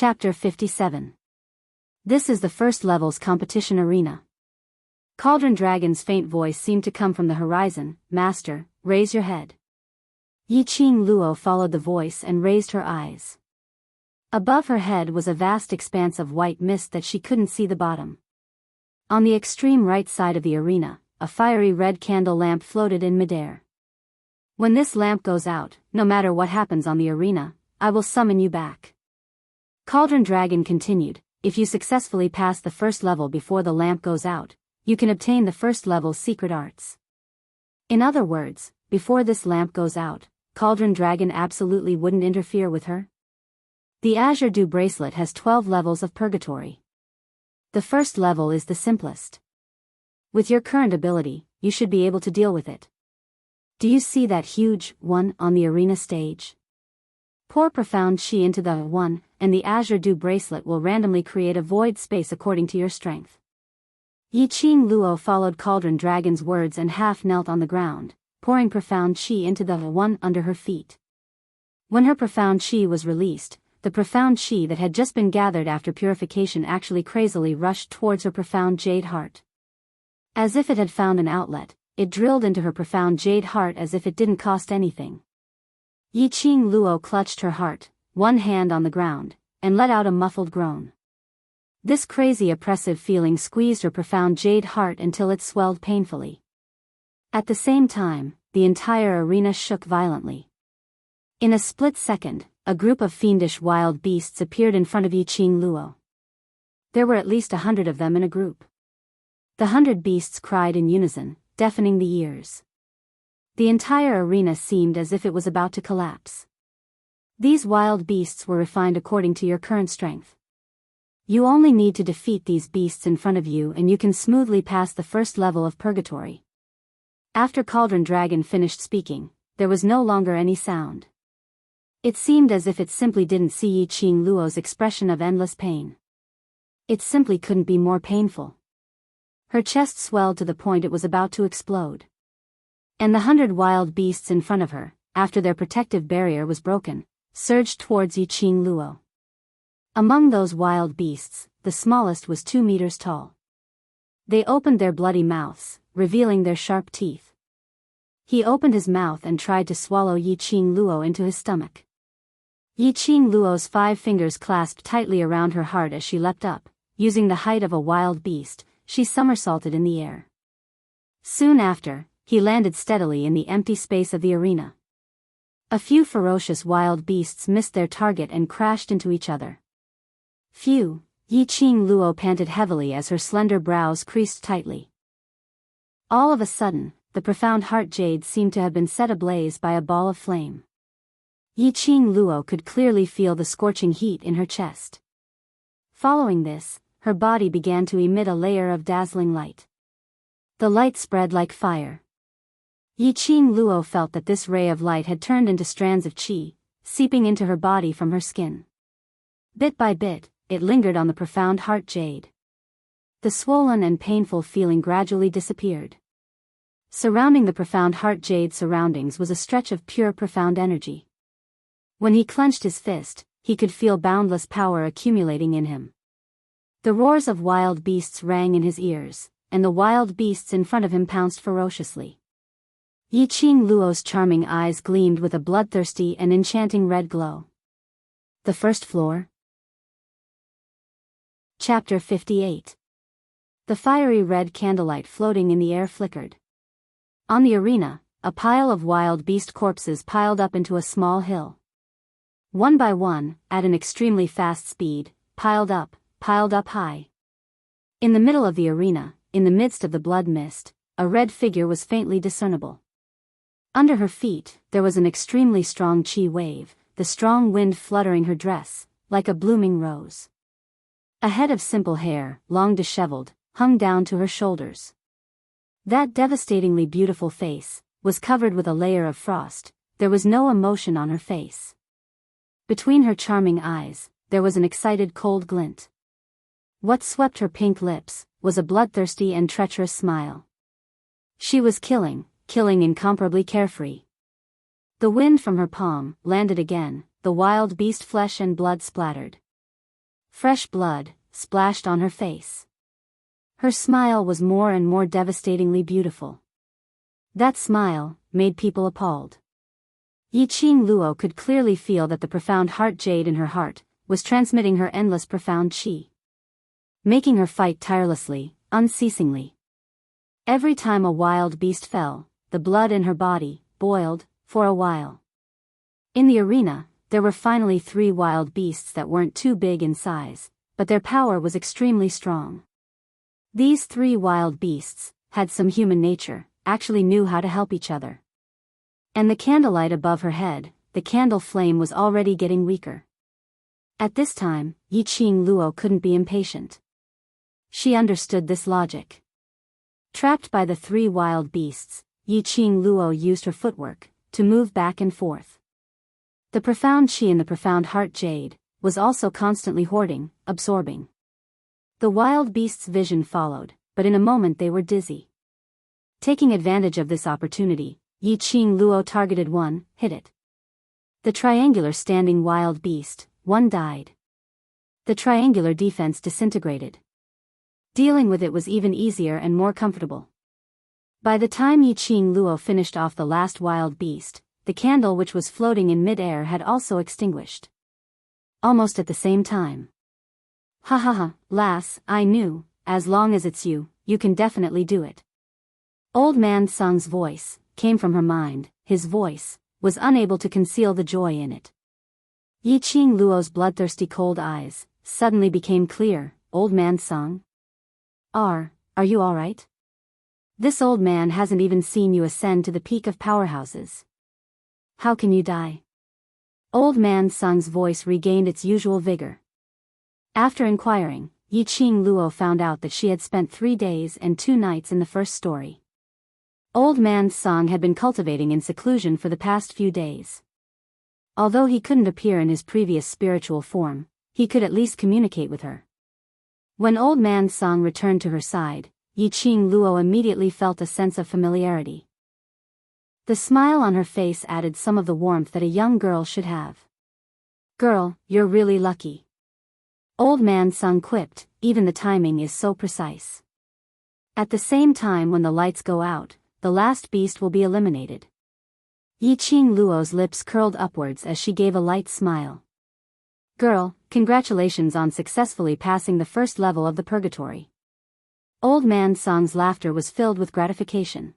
Chapter 57. This is the first level's competition arena. Cauldron Dragon's faint voice seemed to come from the horizon. Master, raise your head. Yiqing Luo followed the voice and raised her eyes. Above her head was a vast expanse of white mist that she couldn't see the bottom. On the extreme right side of the arena, a fiery red candle lamp floated in midair. When this lamp goes out, no matter what happens on the arena, I will summon you back. Cauldron Dragon continued, if you successfully pass the first level before the lamp goes out, you can obtain the first level's secret arts. In other words, before this lamp goes out, Cauldron Dragon absolutely wouldn't interfere with her. The Azure Dew bracelet has 12 levels of purgatory. The first level is the simplest. With your current ability, you should be able to deal with it. Do you see that huge one on the arena stage? Pour profound chi into the one, and the Azure Dew bracelet will randomly create a void space according to your strength. Yiqing Luo followed Cauldron Dragon's words and half knelt on the ground, pouring profound chi into the one under her feet. When her profound chi was released, the profound chi that had just been gathered after purification actually crazily rushed towards her profound jade heart. As if it had found an outlet, it drilled into her profound jade heart as if it didn't cost anything. Yiqing Luo clutched her heart, one hand on the ground, and let out a muffled groan. This crazy oppressive feeling squeezed her profound jade heart until it swelled painfully. At the same time, the entire arena shook violently. In a split second, a group of fiendish wild beasts appeared in front of Yiqing Luo. There were at least 100 of them in a group. The 100 beasts cried in unison, deafening the ears. The entire arena seemed as if it was about to collapse. These wild beasts were refined according to your current strength. You only need to defeat these beasts in front of you and you can smoothly pass the first level of purgatory. After Cauldron Dragon finished speaking, there was no longer any sound. It seemed as if it simply didn't see Yiqing Luo's expression of endless pain. It simply couldn't be more painful. Her chest swelled to the point it was about to explode. And the 100 wild beasts in front of her, after their protective barrier was broken, surged towards Yiqing Luo. Among those wild beasts, the smallest was 2 meters tall. They opened their bloody mouths, revealing their sharp teeth. He opened his mouth and tried to swallow Yiqing Luo into his stomach. Yiqing Luo's 5 fingers clasped tightly around her heart as she leapt up. Using the height of a wild beast, she somersaulted in the air. Soon after, he landed steadily in the empty space of the arena. A few ferocious wild beasts missed their target and crashed into each other. Phew, Yiqing Luo panted heavily as her slender brows creased tightly. All of a sudden, the profound heart jade seemed to have been set ablaze by a ball of flame. Yiqing Luo could clearly feel the scorching heat in her chest. Following this, her body began to emit a layer of dazzling light. The light spread like fire. Yiqing Luo felt that this ray of light had turned into strands of qi, seeping into her body from her skin. Bit by bit, it lingered on the profound heart jade. The swollen and painful feeling gradually disappeared. Surrounding the profound heart jade surroundings was a stretch of pure profound energy. When he clenched his fist, he could feel boundless power accumulating in him. The roars of wild beasts rang in his ears, and the wild beasts in front of him pounced ferociously. Yiqing Luo's charming eyes gleamed with a bloodthirsty and enchanting red glow. The first floor. Chapter 58. The fiery red candlelight floating in the air flickered. On the arena, a pile of wild beast corpses piled up into a small hill. One by one, at an extremely fast speed, piled up high. In the middle of the arena, in the midst of the blood mist, a red figure was faintly discernible. Under her feet, there was an extremely strong chi wave, the strong wind fluttering her dress, like a blooming rose. A head of simple hair, long disheveled, hung down to her shoulders. That devastatingly beautiful face was covered with a layer of frost. There was no emotion on her face. Between her charming eyes, there was an excited cold glint. What swept her pink lips was a bloodthirsty and treacherous smile. She was killing incomparably carefree. The wind from her palm landed again, the wild beast flesh and blood splattered. Fresh blood splashed on her face. Her smile was more and more devastatingly beautiful. That smile made people appalled. Yiqing Luo could clearly feel that the profound heart jade in her heart was transmitting her endless profound qi, making her fight tirelessly, unceasingly. Every time a wild beast fell, the blood in her body boiled for a while. In the arena, there were finally 3 wild beasts that weren't too big in size, but their power was extremely strong. These 3 wild beasts had some human nature, actually knew how to help each other. And the candlelight above her head, the candle flame was already getting weaker. At this time, Yiqing Luo couldn't be impatient. She understood this logic. Trapped by the 3 wild beasts, Yiqing Luo used her footwork to move back and forth. The profound qi in the profound heart jade was also constantly hoarding, absorbing. The wild beast's vision followed, but in a moment they were dizzy. Taking advantage of this opportunity, Yiqing Luo targeted one, hit it. The triangular standing wild beast, one died. The triangular defense disintegrated. Dealing with it was even easier and more comfortable. By the time Yiqing Luo finished off the last wild beast, the candle which was floating in mid-air had also extinguished. Almost at the same time. Ha ha ha, lass, I knew, as long as it's you, you can definitely do it. Old Man Sung's voice came from her mind. His voice was unable to conceal the joy in it. Yiqing Luo's bloodthirsty cold eyes suddenly became clear. Old Man Sung? Are you alright? This old man hasn't even seen you ascend to the peak of powerhouses. How can you die? Old Man Sung's voice regained its usual vigor. After inquiring, Yiqing Luo found out that she had spent 3 days and 2 nights in the first story. Old Man Sung had been cultivating in seclusion for the past few days. Although he couldn't appear in his previous spiritual form, he could at least communicate with her. When Old Man Sung returned to her side, Yiqing Luo immediately felt a sense of familiarity. The smile on her face added some of the warmth that a young girl should have. Girl, you're really lucky. Old Man Sung quipped, even the timing is so precise. At the same time when the lights go out, the last beast will be eliminated. Yiqing Luo's lips curled upwards as she gave a light smile. Girl, congratulations on successfully passing the first level of the purgatory. Old Man Sung's laughter was filled with gratification.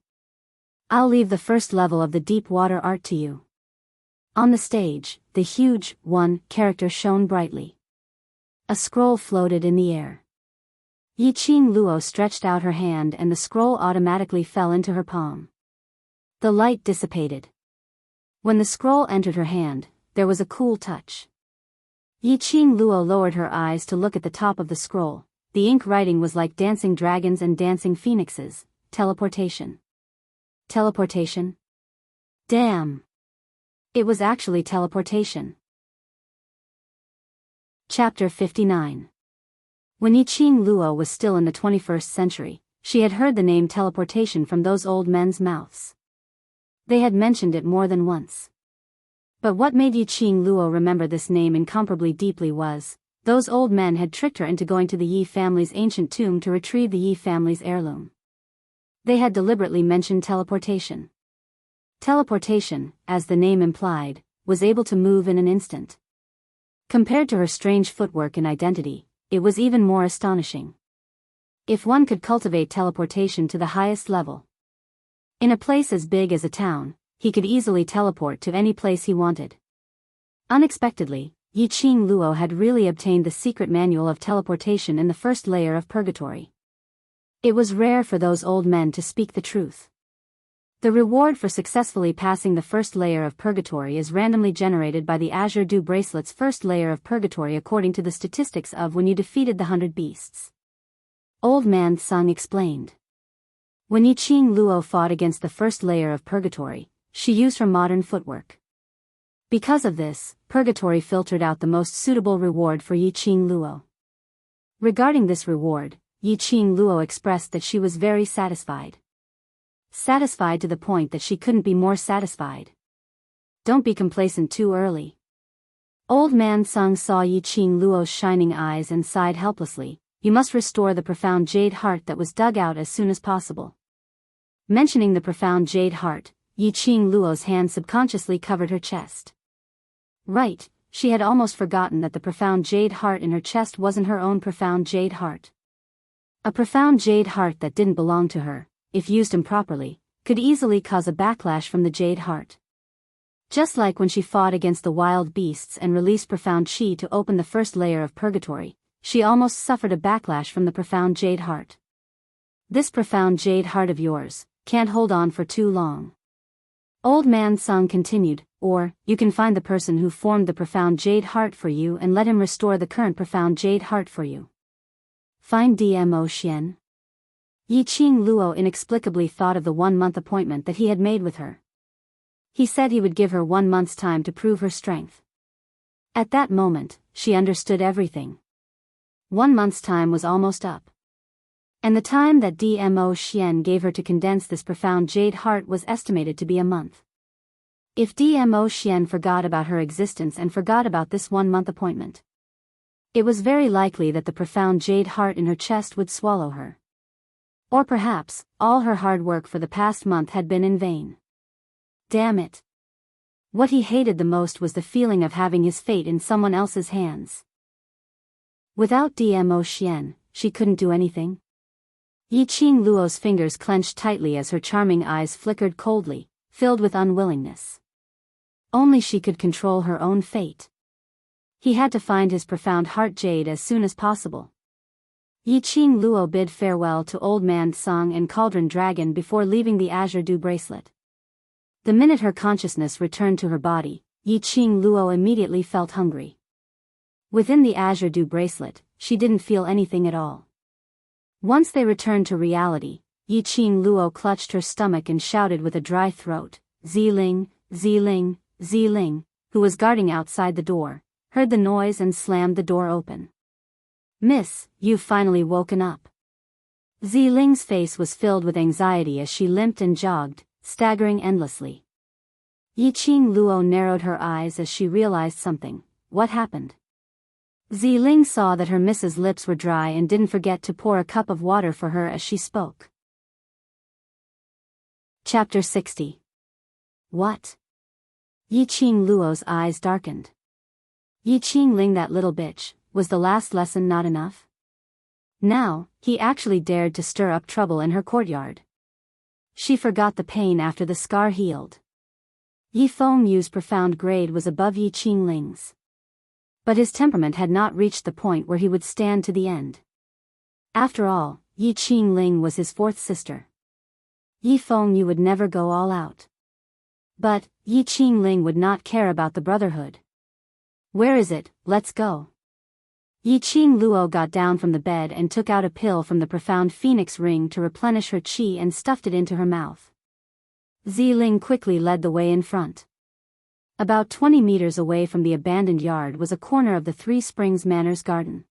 I'll leave the first level of the deep water art to you. On the stage, the huge one character shone brightly. A scroll floated in the air. Yiqing Luo stretched out her hand and the scroll automatically fell into her palm. The light dissipated. When the scroll entered her hand, there was a cool touch. Yiqing Luo lowered her eyes to look at the top of the scroll. The ink writing was like dancing dragons and dancing phoenixes. Teleportation. Teleportation? Damn! It was actually teleportation. Chapter 59. When Yiqing Luo was still in the 21st century, she had heard the name teleportation from those old men's mouths. They had mentioned it more than once. But what made Yiqing Luo remember this name incomparably deeply was, those old men had tricked her into going to the Yi family's ancient tomb to retrieve the Yi family's heirloom. They had deliberately mentioned teleportation. Teleportation, as the name implied, was able to move in an instant. Compared to her strange footwork and identity, it was even more astonishing. If one could cultivate teleportation to the highest level. In a place as big as a town, he could easily teleport to any place he wanted. Unexpectedly, Yiqing Luo had really obtained the secret manual of teleportation in the first layer of purgatory. It was rare for those old men to speak the truth. The reward for successfully passing the first layer of purgatory is randomly generated by the Azure Dew Bracelet's first layer of purgatory according to the statistics of when you defeated the 100 beasts. Old Man Sung explained. When Yiqing Luo fought against the first layer of purgatory, she used her modern footwork. Because of this, purgatory filtered out the most suitable reward for Yiqing Luo. Regarding this reward, Yiqing Luo expressed that she was very satisfied. Satisfied to the point that she couldn't be more satisfied. Don't be complacent too early. Old man Sung saw Yi Qing Luo's shining eyes and sighed helplessly. You must restore the profound jade heart that was dug out as soon as possible. Mentioning the profound jade heart, Yi Qing Luo's hand subconsciously covered her chest. Right, she had almost forgotten that the profound jade heart in her chest wasn't her own profound jade heart. A profound jade heart that didn't belong to her, if used improperly, could easily cause a backlash from the jade heart. Just like when she fought against the wild beasts and released profound chi to open the first layer of purgatory, she almost suffered a backlash from the profound jade heart. This profound jade heart of yours can't hold on for too long. Old man Sung continued, or, you can find the person who formed the profound jade heart for you and let him restore the current profound jade heart for you. Find Dmo Xian. Yi Qing Luo inexplicably thought of the 1-month appointment that he had made with her. He said he would give her 1 month's time to prove her strength. At that moment, she understood everything. 1 month's time was almost up. And the time that Dmo Xian gave her to condense this profound jade heart was estimated to be a month. If Dmo Xian forgot about her existence and forgot about this 1-month appointment, it was very likely that the profound jade heart in her chest would swallow her. Or perhaps, all her hard work for the past month had been in vain. Damn it. What he hated the most was the feeling of having his fate in someone else's hands. Without Dmo Xian, she couldn't do anything. Yi Qing Luo's fingers clenched tightly as her charming eyes flickered coldly, filled with unwillingness. Only she could control her own fate. He had to find his profound heart jade as soon as possible. Yi Qing Luo bid farewell to Old Man Sung and Cauldron Dragon before leaving the Azure Dew bracelet. The minute her consciousness returned to her body, Yi Qing Luo immediately felt hungry. Within the Azure Dew bracelet, she didn't feel anything at all. Once they returned to reality, Yi Qing Luo clutched her stomach and shouted with a dry throat, Ziling, Ziling, Ziling, who was guarding outside the door, heard the noise and slammed the door open. Miss, you've finally woken up. Ziling's face was filled with anxiety as she limped and jogged, staggering endlessly. Yi Qing Luo narrowed her eyes as she realized something. What happened? Ziling saw that her miss's lips were dry and didn't forget to pour a cup of water for her as she spoke. Chapter 60. What? Yi Qing Luo's eyes darkened. Yi Qing Ling, that little bitch, was the last lesson not enough? Now, he actually dared to stir up trouble in her courtyard. She forgot the pain after the scar healed. Yi Fengyu's profound grade was above Yi Qing Ling's. But his temperament had not reached the point where he would stand to the end. After all, Yi Qing Ling was his fourth sister. Yi Fengyu would never go all out. But, Yi Qing Ling would not care about the brotherhood. Where is it? Let's go. Yi Qing Luo got down from the bed and took out a pill from the profound phoenix ring to replenish her qi and stuffed it into her mouth. Ziling quickly led the way in front. About 20 meters away from the abandoned yard was a corner of the Three Springs Manor's garden.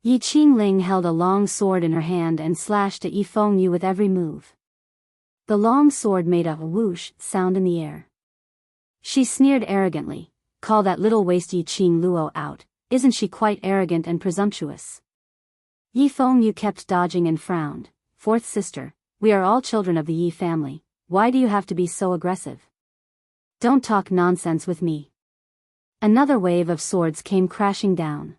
Yi Qing Ling held a long sword in her hand and slashed at Yi Fengyu with every move. The long sword made a whoosh sound in the air. She sneered arrogantly, "Call that little waste Yi Qing Luo out, isn't she quite arrogant and presumptuous?" Yi Fengyu kept dodging and frowned. "Fourth sister, we are all children of the Yi family, why do you have to be so aggressive? Don't talk nonsense with me." Another wave of swords came crashing down.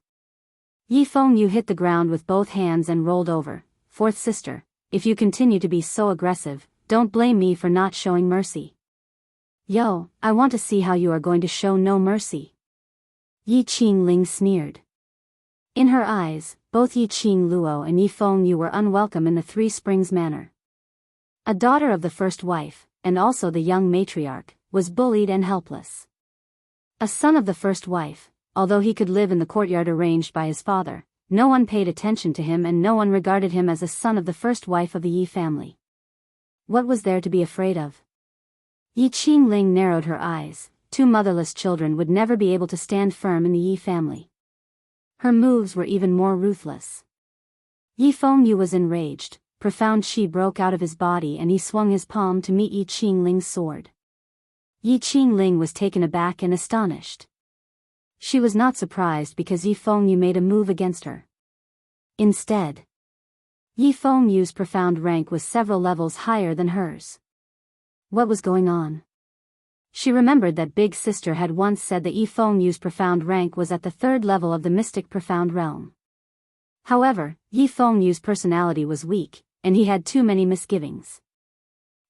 Yi Fengyu hit the ground with both hands and rolled over. "Fourth sister, if you continue to be so aggressive, don't blame me for not showing mercy." "Yo, I want to see how you are going to show no mercy." Yi Qing Ling sneered. In her eyes, both Yi Qing Luo and Yi Fengyu were unwelcome in the Three Springs Manor. A daughter of the first wife, and also the young matriarch, was bullied and helpless. A son of the first wife, although he could live in the courtyard arranged by his father, no one paid attention to him and no one regarded him as a son of the first wife of the Yi family. What was there to be afraid of? Yi Qing Ling narrowed her eyes. Two motherless children would never be able to stand firm in the Yi family. Her moves were even more ruthless. Yi Fengyu was enraged. Profound qi broke out of his body and he swung his palm to meet Yi Qing Ling's sword. Yi Qing Ling was taken aback and astonished. She was not surprised because Yi Fengyu made a move against her. Instead, Yi Fengyu's profound rank was several levels higher than hers. What was going on? She remembered that Big Sister had once said that Yi Fengyu's profound rank was at the 3rd level of the mystic profound realm. However, Yi Fengyu's personality was weak, and he had too many misgivings.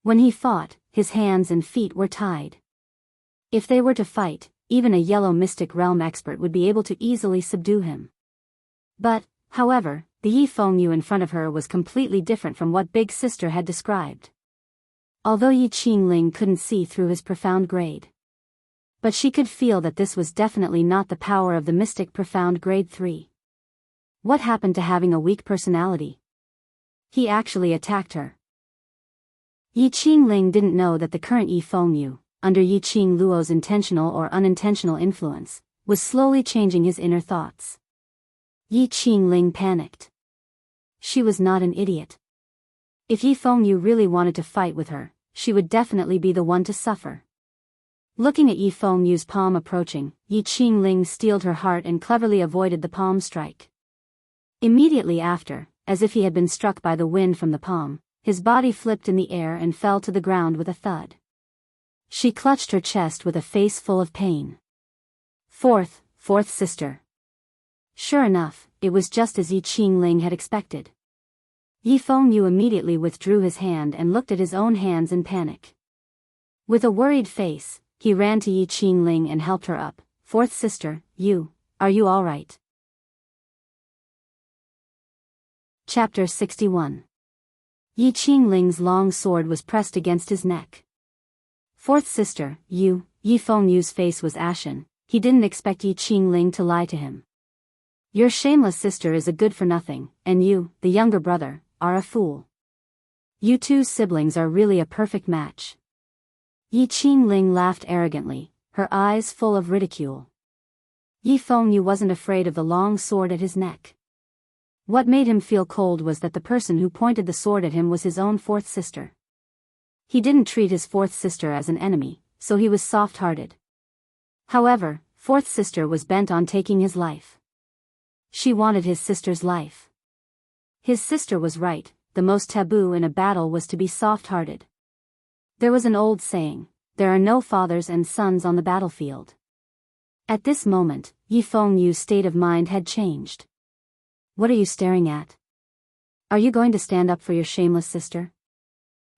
When he fought, his hands and feet were tied. If they were to fight, even a yellow mystic realm expert would be able to easily subdue him. But, however, the Yi Fengyu in front of her was completely different from what Big Sister had described. Although Yi Qingling couldn't see through his profound grade, but she could feel that this was definitely not the power of the mystic profound grade 3. What happened to having a weak personality? He actually attacked her. Yi Qingling didn't know that the current Yi Fengyu, under Yi Qingluo's intentional or unintentional influence, was slowly changing his inner thoughts. Yi Qingling panicked. She was not an idiot. If Yi Fengyu really wanted to fight with her, she would definitely be the one to suffer. Looking at Yi Fengyu's palm approaching, Yi Qingling steeled her heart and cleverly avoided the palm strike. Immediately after, as if he had been struck by the wind from the palm, his body flipped in the air and fell to the ground with a thud. She clutched her chest with a face full of pain. Fourth sister. Sure enough, it was just as Yi Qingling had expected. Yi Fengyu immediately withdrew his hand and looked at his own hands in panic. With a worried face, he ran to Yi Qingling and helped her up. Fourth sister, are you alright? Chapter 61. Yi Qingling's long sword was pressed against his neck. Fourth sister, Yi Fengyu's face was ashen. He didn't expect Yi Qingling to lie to him. Your shameless sister is a good-for-nothing, and you, the younger brother, are a fool. You two siblings are really a perfect match. Yi Qingling laughed arrogantly, her eyes full of ridicule. Yi Fengyu wasn't afraid of the long sword at his neck. What made him feel cold was that the person who pointed the sword at him was his own fourth sister. He didn't treat his fourth sister as an enemy, so he was soft-hearted. However, fourth sister was bent on taking his life. She wanted his sister's life. His sister was right, the most taboo in a battle was to be soft-hearted. There was an old saying, there are no fathers and sons on the battlefield. At this moment, Yi Fengyu's state of mind had changed. What are you staring at? Are you going to stand up for your shameless sister?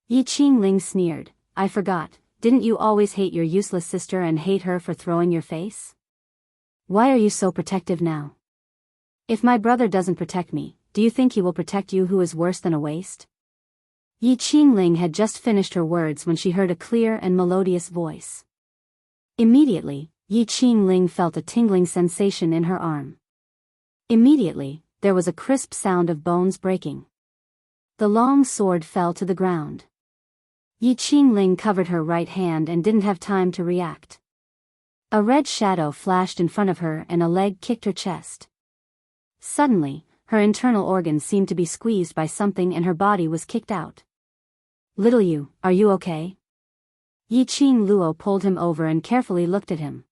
Yi Qingling sneered, I forgot, didn't you always hate your useless sister and hate her for throwing your face? Why are you so protective now? If my brother doesn't protect me, do you think he will protect you who is worse than a waste? Yi Qingling had just finished her words when she heard a clear and melodious voice. Immediately, Yi Qingling felt a tingling sensation in her arm. Immediately, there was a crisp sound of bones breaking. The long sword fell to the ground. Yi Qingling covered her right hand and didn't have time to react. A red shadow flashed in front of her and a leg kicked her chest. Suddenly, her internal organs seemed to be squeezed by something and her body was kicked out. Little you, are you okay? Yi Qingluo pulled him over and carefully looked at him.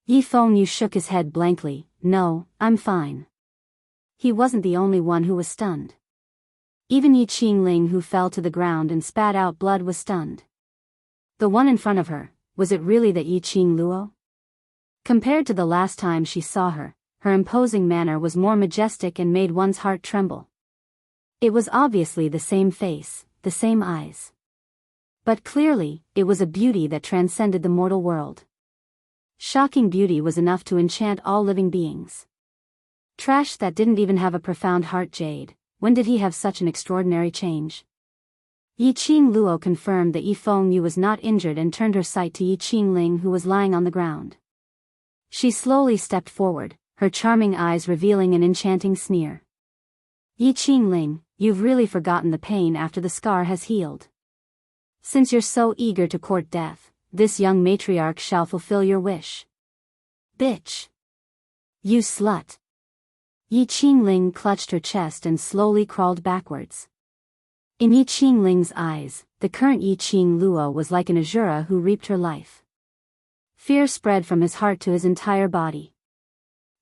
Yi Fengyu shook his head blankly, no, I'm fine. He wasn't the only one who was stunned. Even Yi Qingling, who fell to the ground and spat out blood, was stunned. The one in front of her, was it really that Yi Qingluo? Compared to the last time she saw her, her imposing manner was more majestic and made one's heart tremble. It was obviously the same face, the same eyes. But clearly, it was a beauty that transcended the mortal world. Shocking beauty was enough to enchant all living beings. Trash that didn't even have a profound heart. Jade, when did he have such an extraordinary change? Yi Qingluo confirmed that Yi Fengyu was not injured and turned her sight to Yi Qingling, who was lying on the ground. She slowly stepped forward, her charming eyes revealing an enchanting sneer. Yi Qingling, you've really forgotten the pain after the scar has healed. Since you're so eager to court death, this young matriarch shall fulfill your wish. Bitch! You slut! Yi Qingling clutched her chest and slowly crawled backwards. In Yi Qingling's eyes, the current Yi Qingluo was like an Azura who reaped her life. Fear spread from his heart to his entire body.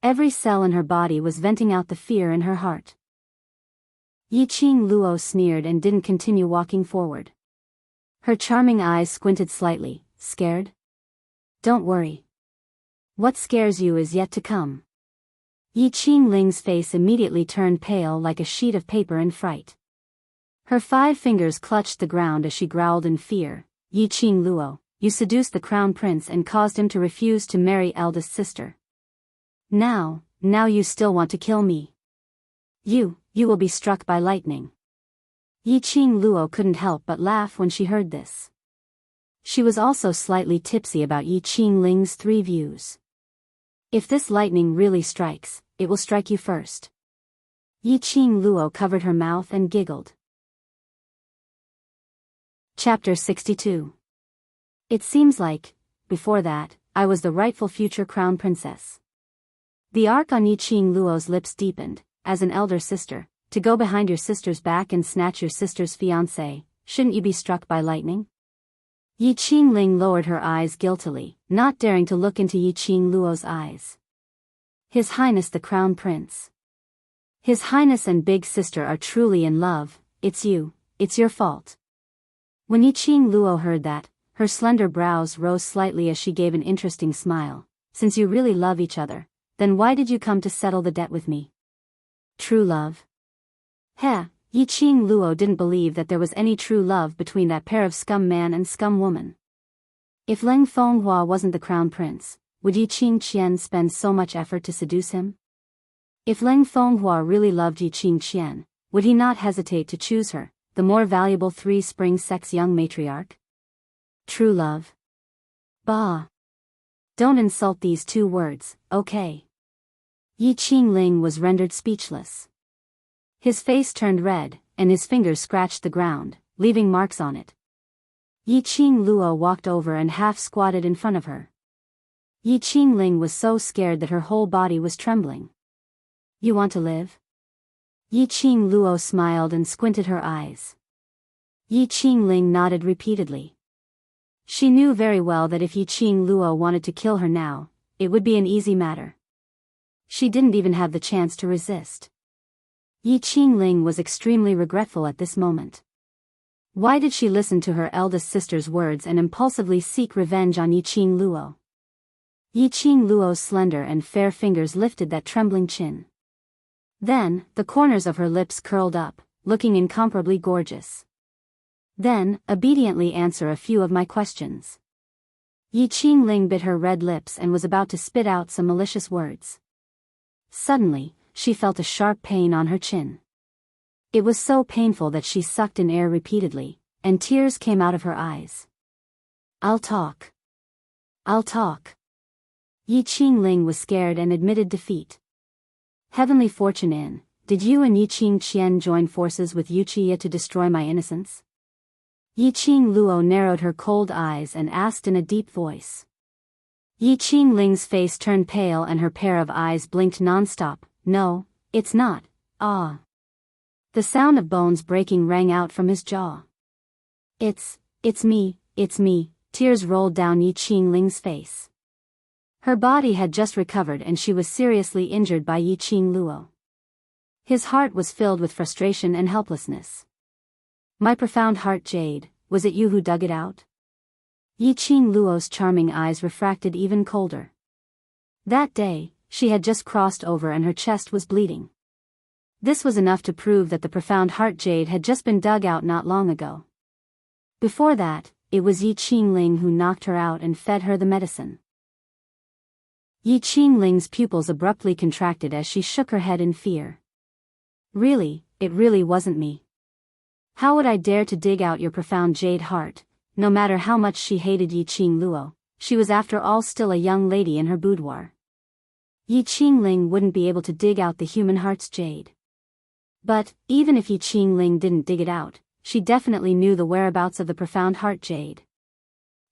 Every cell in her body was venting out the fear in her heart. Yiqing Luo sneered and didn't continue walking forward. Her charming eyes squinted slightly. Scared? Don't worry. What scares you is yet to come. Yiqing Ling's face immediately turned pale like a sheet of paper in fright. Her 5 fingers clutched the ground as she growled in fear. Yiqing Luo, you seduced the crown prince and caused him to refuse to marry eldest sister. Now you still want to kill me. You will be struck by lightning. Yiqing Luo couldn't help but laugh when she heard this. She was also slightly tipsy about Yiqing Ling's 3 views. If this lightning really strikes, it will strike you first. Yiqing Luo covered her mouth and giggled. Chapter 62. It seems like, before that, I was the rightful future crown princess. The arc on Yiqing Luo's lips deepened. As an elder sister, to go behind your sister's back and snatch your sister's fiancé, shouldn't you be struck by lightning? Yiqing Ling lowered her eyes guiltily, not daring to look into Yiqing Luo's eyes. His Highness the Crown Prince. His Highness and big sister are truly in love. It's your fault. When Yiqing Luo heard that, her slender brows rose slightly as she gave an interesting smile. Since you really love each other, then why did you come to settle the debt with me? True love? Yiqing Luo didn't believe that there was any true love between that pair of scum man and scum woman. If Leng Fenghua wasn't the crown prince, would Yiqing Qian spend so much effort to seduce him? If Leng Fenghua really loved Yiqing Qian, would he not hesitate to choose her, the more valuable 3-spring sex young matriarch? True love? Bah! Don't insult these 2 words, okay? Yiqing Ling was rendered speechless. His face turned red, and his fingers scratched the ground, leaving marks on it. Yiqing Luo walked over and half-squatted in front of her. Yiqing Ling was so scared that her whole body was trembling. You want to live? Yiqing Luo smiled and squinted her eyes. Yiqing Ling nodded repeatedly. She knew very well that if Yiqing Luo wanted to kill her now, it would be an easy matter. She didn't even have the chance to resist. Yiqing Ling was extremely regretful at this moment. Why did she listen to her eldest sister's words and impulsively seek revenge on Yiqing Luo? Yiqing Luo's slender and fair fingers lifted that trembling chin. Then, the corners of her lips curled up, looking incomparably gorgeous. Then, obediently answer a few of my questions. Yiqing Ling bit her red lips and was about to spit out some malicious words. Suddenly, she felt a sharp pain on her chin. It was so painful that she sucked in air repeatedly, and tears came out of her eyes. I'll talk. Yiqing Ling was scared and admitted defeat. Heavenly Fortune Inn, did you and Yiqing Qian join forces with Yuqiya to destroy my innocence? Yiqing Luo narrowed her cold eyes and asked in a deep voice. Yiqing Ling's face turned pale and her pair of eyes blinked non-stop. No, it's not. Ah. The sound of bones breaking rang out from his jaw. It's me. Tears rolled down Yiqing Ling's face. Her body had just recovered and she was seriously injured by Yiqing Luo. His heart was filled with frustration and helplessness. My profound heart jade, was it you who dug it out? Yiqing Luo's charming eyes refracted even colder. That day, she had just crossed over and her chest was bleeding. This was enough to prove that the profound heart jade had just been dug out not long ago. Before that, it was Yiqing Ling who knocked her out and fed her the medicine. Yiqing Ling's pupils abruptly contracted as she shook her head in fear. Really, it really wasn't me. How would I dare to dig out your profound jade heart? No matter how much she hated Yiqing Luo, she was after all still a young lady in her boudoir. Yiqing Ling wouldn't be able to dig out the human heart's jade. But, even if Yiqing Ling didn't dig it out, she definitely knew the whereabouts of the profound heart jade.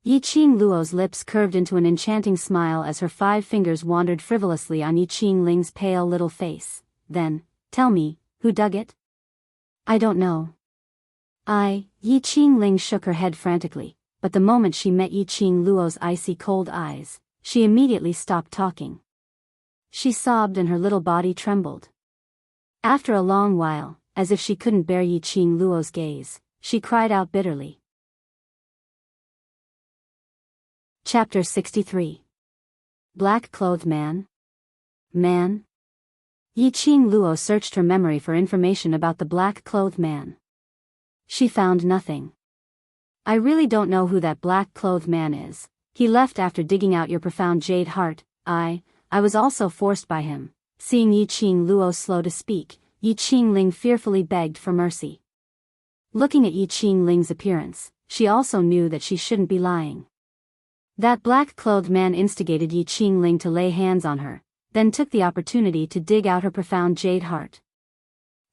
Yiqing Luo's lips curved into an enchanting smile as her 5 fingers wandered frivolously on Yiqing Ling's pale little face. Then, tell me, who dug it? I don't know. Yiqing Ling shook her head frantically, but the moment she met Yiqing Luo's icy cold eyes, she immediately stopped talking. She sobbed and her little body trembled. After a long while, as if she couldn't bear Yiqing Luo's gaze, she cried out bitterly. Chapter 63. Black-clothed man? Man? Yiqing Luo searched her memory for information about the black-clothed man. She found nothing. I really don't know who that black-clothed man is. He left after digging out your profound jade heart. I was also forced by him. Seeing Yiqing Luo slow to speak, Yiqing Ling fearfully begged for mercy. Looking at Yiqing Ling's appearance, she also knew that she shouldn't be lying. That black-clothed man instigated Yiqing Ling to lay hands on her, then took the opportunity to dig out her profound jade heart.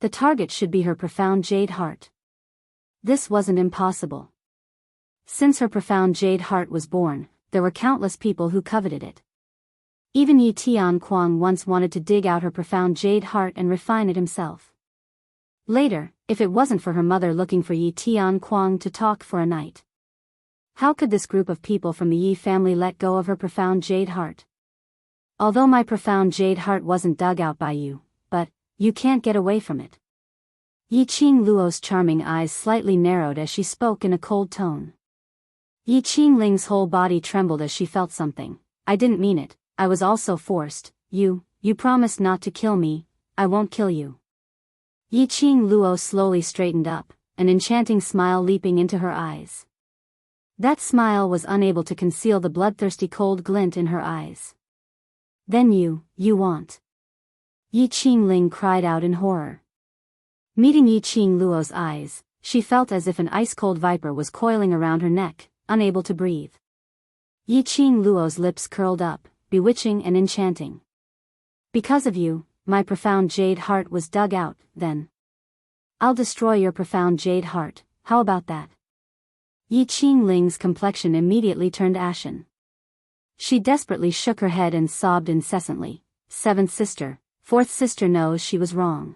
The target should be her profound jade heart. This wasn't impossible. Since her profound jade heart was born, there were countless people who coveted it. Even Yi Tianquang once wanted to dig out her profound jade heart and refine it himself. Later, if it wasn't for her mother looking for Yi Tianquang to talk for a night. How could this group of people from the Yi family let go of her profound jade heart? Although my profound jade heart wasn't dug out by you, but you can't get away from it. Yiqing Luo's charming eyes slightly narrowed as she spoke in a cold tone. Yiqing Ling's whole body trembled as she felt something. I didn't mean it, I was also forced. You promised not to kill me, I won't kill you. Yiqing Luo slowly straightened up, an enchanting smile leaping into her eyes. That smile was unable to conceal the bloodthirsty cold glint in her eyes. Then you want. Yiqing Ling cried out in horror. Meeting Yiqing Luo's eyes, she felt as if an ice-cold viper was coiling around her neck, unable to breathe. Yiqing Luo's lips curled up, bewitching and enchanting. Because of you, my profound jade heart was dug out, then. I'll destroy your profound jade heart, how about that? Yiqing Ling's complexion immediately turned ashen. She desperately shook her head and sobbed incessantly. Seventh sister, fourth sister knows she was wrong.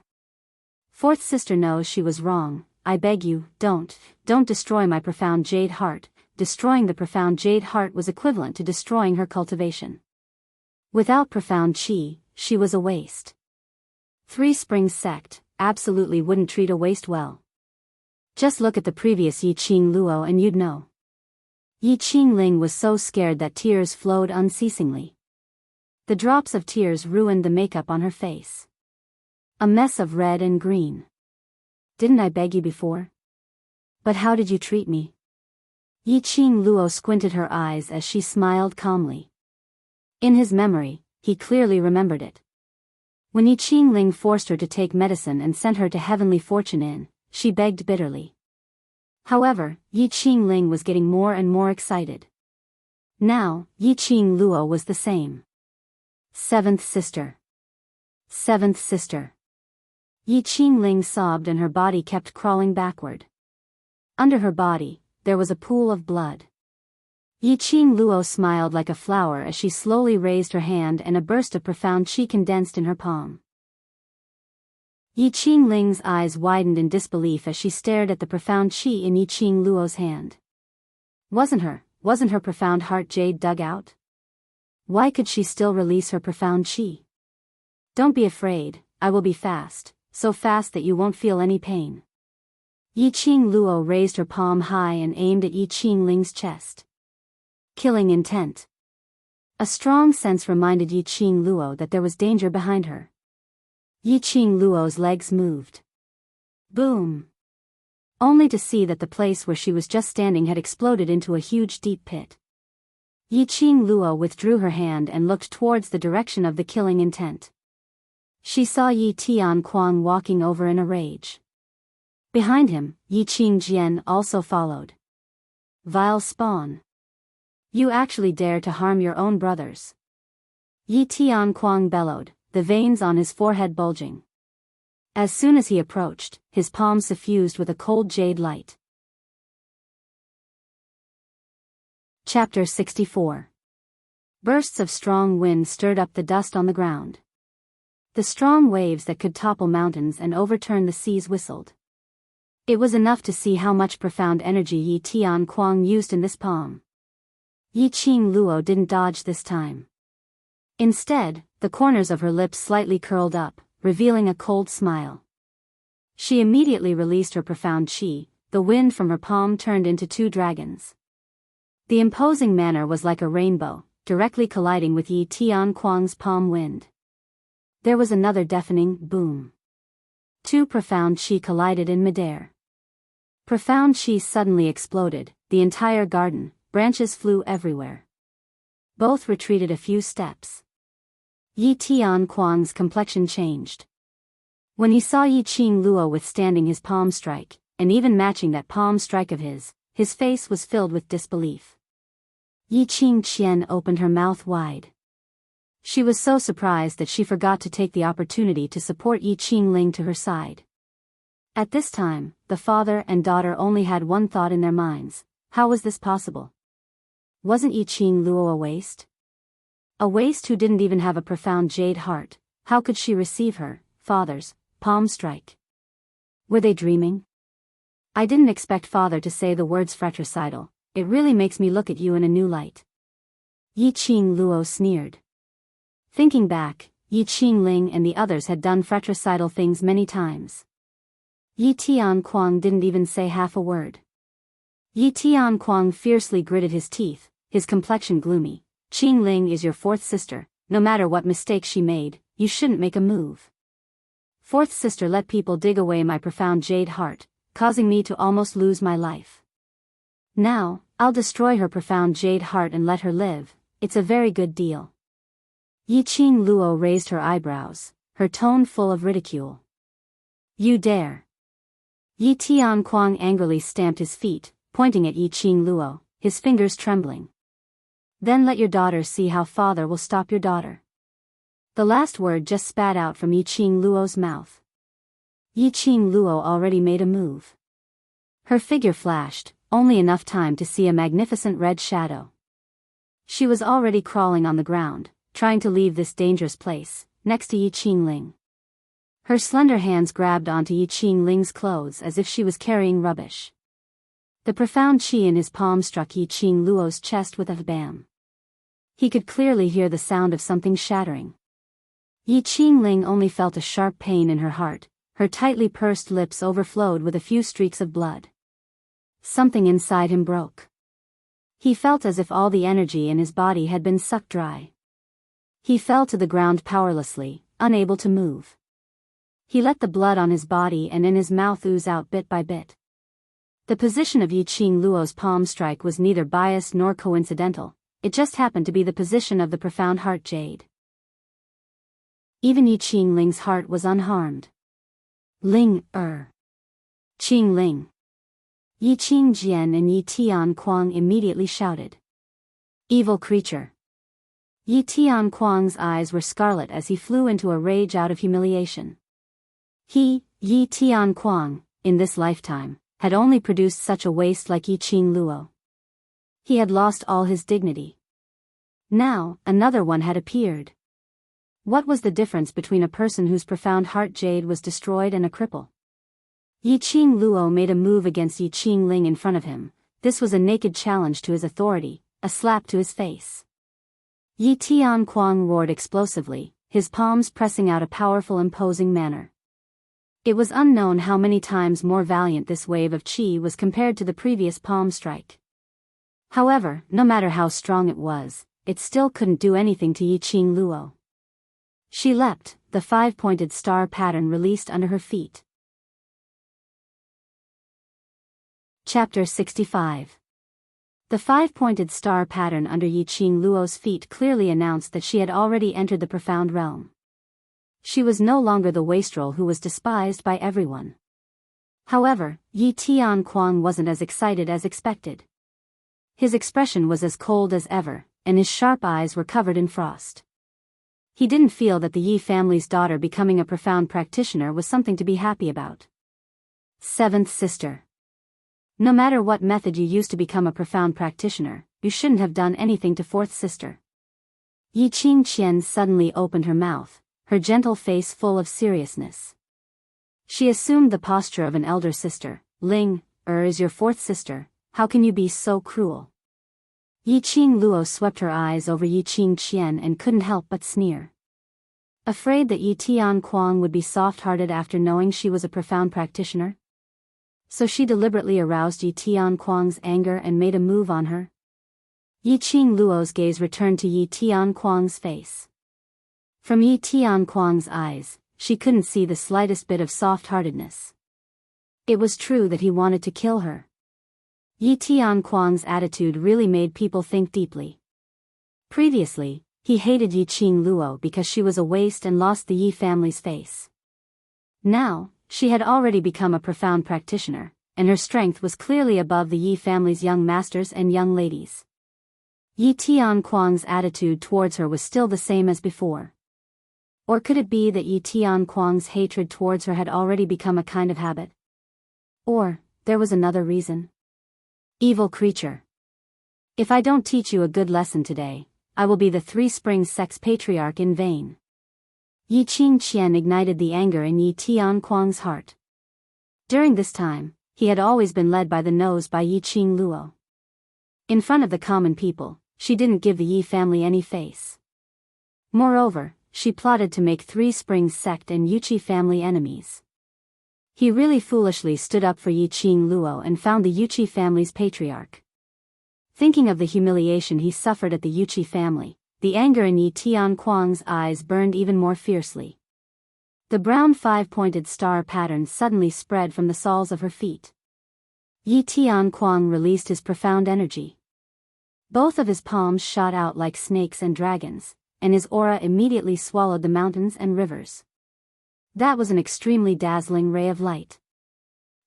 Fourth sister knows she was wrong. I beg you, don't destroy my profound jade heart. Destroying the profound jade heart was equivalent to destroying her cultivation. Without profound chi, she was a waste. Three Springs sect absolutely wouldn't treat a waste well. Just look at the previous Yiqing Luo and you'd know. Yiqing Ling was so scared that tears flowed unceasingly. The drops of tears ruined the makeup on her face. A mess of red and green. Didn't I beg you before? But how did you treat me? Yiqing Luo squinted her eyes as she smiled calmly. In his memory, he clearly remembered it. When Yiqing Ling forced her to take medicine and sent her to Heavenly Fortune Inn, she begged bitterly. However, Yiqing Ling was getting more and more excited. Now, Yiqing Luo was the same. Seventh sister. Seventh sister. Yiqing Ling sobbed and her body kept crawling backward. Under her body, there was a pool of blood. Yiqing Luo smiled like a flower as she slowly raised her hand and a burst of profound chi condensed in her palm. Yiqing Ling's eyes widened in disbelief as she stared at the profound chi in Yiqing Luo's hand. Wasn't her profound heart jade dug out? Why could she still release her profound chi? Don't be afraid, I will be fast, so fast that you won't feel any pain. Yiqing Luo raised her palm high and aimed at Yiqing Ling's chest. Killing intent. A strong sense reminded Yiqing Luo that there was danger behind her. Yiqing Luo's legs moved. Boom! Only to see that the place where she was just standing had exploded into a huge deep pit. Yiqing Luo withdrew her hand and looked towards the direction of the killing intent. She saw Yi Tianquang walking over in a rage. Behind him, Yiqing Jian also followed. Vile spawn. You actually dare to harm your own brothers. Yi Tianquang bellowed, the veins on his forehead bulging. As soon as he approached, his palm suffused with a cold jade light. Chapter 64. Bursts of strong wind stirred up the dust on the ground. The strong waves that could topple mountains and overturn the seas whistled. It was enough to see how much profound energy Yi Tianquang used in this palm. Yiqing Luo didn't dodge this time. Instead, the corners of her lips slightly curled up, revealing a cold smile. She immediately released her profound chi. The wind from her palm turned into 2 dragons. The imposing manner was like a rainbow, directly colliding with Yi Tianquang's palm wind. There was another deafening boom. 2 profound chi collided in midair. Profound chi suddenly exploded, the entire garden, branches flew everywhere. Both retreated a few steps. Yi Tianquang's complexion changed. When he saw Yi Qing Luo withstanding his palm strike, and even matching that palm strike of his face was filled with disbelief. Yi Qing Qian opened her mouth wide. She was so surprised that she forgot to take the opportunity to support Yi Qing Ling to her side. At this time, the father and daughter only had one thought in their minds: how was this possible? Wasn't Yi Qing Luo a waste? A waste who didn't even have a profound jade heart. How could she receive her father's palm strike? Were they dreaming? I didn't expect father to say the words fratricidal. It really makes me look at you in a new light. Yi Qing Luo sneered. Thinking back, Yi Qing Ling and the others had done fratricidal things many times. Yi Tianquang didn't even say half a word. Yi Tianquang fiercely gritted his teeth, his complexion gloomy. Qing Ling is your 4th sister. No matter what mistake she made, you shouldn't make a move. 4th sister let people dig away my profound jade heart, causing me to almost lose my life. Now, I'll destroy her profound jade heart and let her live. It's a very good deal. Yi Qing Luo raised her eyebrows, her tone full of ridicule. You dare. Yi Tianquang angrily stamped his feet, pointing at Yi Qing Luo, his fingers trembling. Then let your daughter see how father will stop your daughter. The last word just spat out from Yi Qing Luo's mouth. Yi Qing Luo already made a move. Her figure flashed, only enough time to see a magnificent red shadow. She was already crawling on the ground, trying to leave this dangerous place, next to Yi Qing Ling. Her slender hands grabbed onto Yi Qing Ling's clothes as if she was carrying rubbish. The profound chi in his palm struck Yi Qing Luo's chest with a bam. He could clearly hear the sound of something shattering. Yi Qing Ling only felt a sharp pain in her heart, her tightly pursed lips overflowed with a few streaks of blood. Something inside him broke. He felt as if all the energy in his body had been sucked dry. He fell to the ground powerlessly, unable to move. He let the blood on his body and in his mouth ooze out bit by bit. The position of Yi Qing Luo's palm strike was neither biased nor coincidental, it just happened to be the position of the profound heart jade. Even Yi Qing Ling's heart was unharmed. Ling, Qing Ling. Yi Qing Jian and Yi Tianquang immediately shouted. Evil creature. Yi Tianquang's eyes were scarlet as he flew into a rage out of humiliation. He, Yi Tianquang, in this lifetime, had only produced such a waste like Yi Qing Luo. He had lost all his dignity. Now, another one had appeared. What was the difference between a person whose profound heart jade was destroyed and a cripple? Yi Qing Luo made a move against Yi Qing Ling in front of him. This was a naked challenge to his authority, a slap to his face. Yi Tianquang roared explosively, his palms pressing out a powerful imposing manner. It was unknown how many times more valiant this wave of chi was compared to the previous palm strike. However, no matter how strong it was, it still couldn't do anything to Yi Qing Luo. She leapt, the 5-pointed star pattern released under her feet. Chapter 65. The 5-pointed star pattern under Yi Qing Luo's feet clearly announced that she had already entered the profound realm. She was no longer the wastrel who was despised by everyone. However, Yi Tianquang wasn't as excited as expected. His expression was as cold as ever, and his sharp eyes were covered in frost. He didn't feel that the Yi family's daughter becoming a profound practitioner was something to be happy about. 7th sister. No matter what method you used to become a profound practitioner, you shouldn't have done anything to 4th sister. Yi Qing Qian suddenly opened her mouth, her gentle face full of seriousness. She assumed the posture of an elder sister. Ling, is your 4th sister, how can you be so cruel? Yi Qing Luo swept her eyes over Yi Qing Qian and couldn't help but sneer. Afraid that Yi Tianquang would be soft-hearted after knowing she was a profound practitioner? So she deliberately aroused Yi Tianquang's anger and made a move on her. Yi Qing Luo's gaze returned to Yi Tianquang's face. From Yi Tianquang's eyes, she couldn't see the slightest bit of soft-heartedness. It was true that he wanted to kill her. Yi Tianquang's attitude really made people think deeply. Previously, he hated Yi Qing Luo because she was a waste and lost the Yi family's face. Now, she had already become a profound practitioner, and her strength was clearly above the Yi family's young masters and young ladies. Yi Tianquang's attitude towards her was still the same as before. Or could it be that Yi Tianquang's hatred towards her had already become a kind of habit? Or, there was another reason. Evil creature. If I don't teach you a good lesson today, I will be the Three Springs sect's patriarch in vain. Yi Qing Qian ignited the anger in Yi Tianquang's heart. During this time, he had always been led by the nose by Yi Qing Luo. In front of the common people, she didn't give the Yi family any face. Moreover, she plotted to make Three Springs sect and Yuqi family enemies. He really foolishly stood up for Yi Qing Luo and found the Yuqi family's patriarch. Thinking of the humiliation he suffered at the Yuqi family, the anger in Yi Tianquang's eyes burned even more fiercely. The brown five-pointed star pattern suddenly spread from the soles of her feet. Yi Tianquang released his profound energy. Both of his palms shot out like snakes and dragons, and his aura immediately swallowed the mountains and rivers. That was an extremely dazzling ray of light.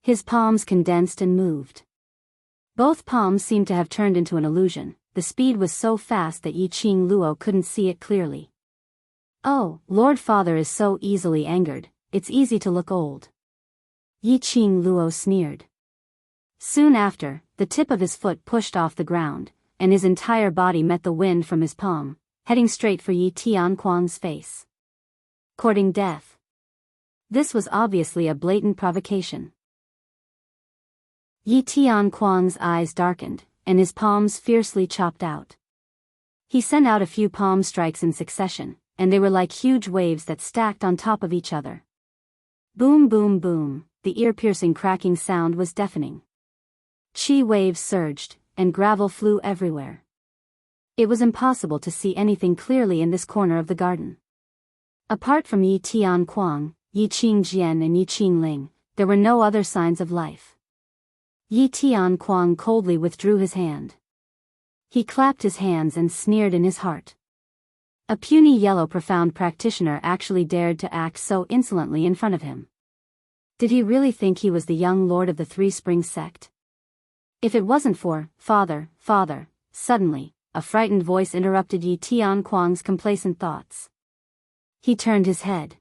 His palms condensed and moved. Both palms seemed to have turned into an illusion. The speed was so fast that Yi Qing Luo couldn't see it clearly. Oh, Lord Father is so easily angered, it's easy to look old. Yi Qing Luo sneered. Soon after, the tip of his foot pushed off the ground, and his entire body met the wind from his palm, heading straight for Yi Tianquang's face. Courting death. This was obviously a blatant provocation. Yi Tianquang's eyes darkened, and his palms fiercely chopped out. He sent out a few palm strikes in succession, and they were like huge waves that stacked on top of each other. Boom boom boom, the ear-piercing cracking sound was deafening. Qi waves surged, and gravel flew everywhere. It was impossible to see anything clearly in this corner of the garden. Apart from Yi Tianquang, Yi Qing Jian and Yi Qing Ling, there were no other signs of life. Yi Tianquang coldly withdrew his hand. He clapped his hands and sneered in his heart. A puny yellow profound practitioner actually dared to act so insolently in front of him. Did he really think he was the young lord of the Three Springs sect? If it wasn't for, Father, suddenly, a frightened voice interrupted Yi Tianquang's complacent thoughts. He turned his head.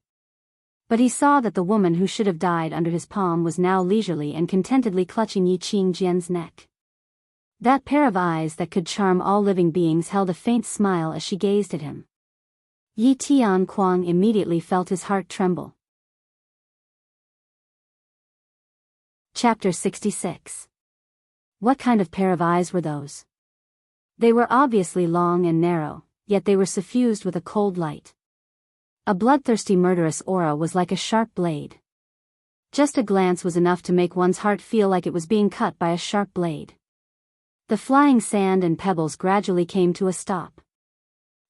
But he saw that the woman who should have died under his palm was now leisurely and contentedly clutching Yi Qing Jian's neck. That pair of eyes that could charm all living beings held a faint smile as she gazed at him. Yi Tianquang immediately felt his heart tremble. Chapter 66. What kind of pair of eyes were those? They were obviously long and narrow, yet they were suffused with a cold light. A bloodthirsty murderous aura was like a sharp blade. Just a glance was enough to make one's heart feel like it was being cut by a sharp blade. The flying sand and pebbles gradually came to a stop.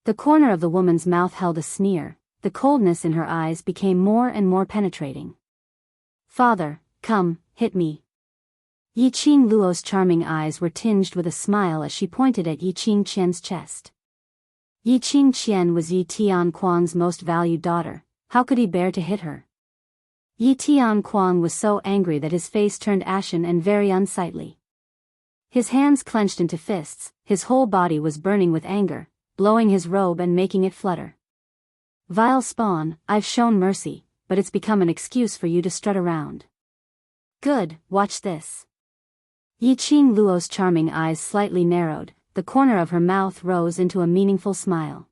The corner of the woman's mouth held a sneer, the coldness in her eyes became more and more penetrating. Father, come, hit me. Yi Qing Luo's charming eyes were tinged with a smile as she pointed at Yi Qing Qian's chest. Yi Qing Qian was Yi Tianquang's most valued daughter, how could he bear to hit her? Yi Tianquang was so angry that his face turned ashen and very unsightly. His hands clenched into fists, his whole body was burning with anger, blowing his robe and making it flutter. Vile spawn, I've shown mercy, but it's become an excuse for you to strut around. Good, watch this. Yi Qing Luo's charming eyes slightly narrowed, the corner of her mouth rose into a meaningful smile.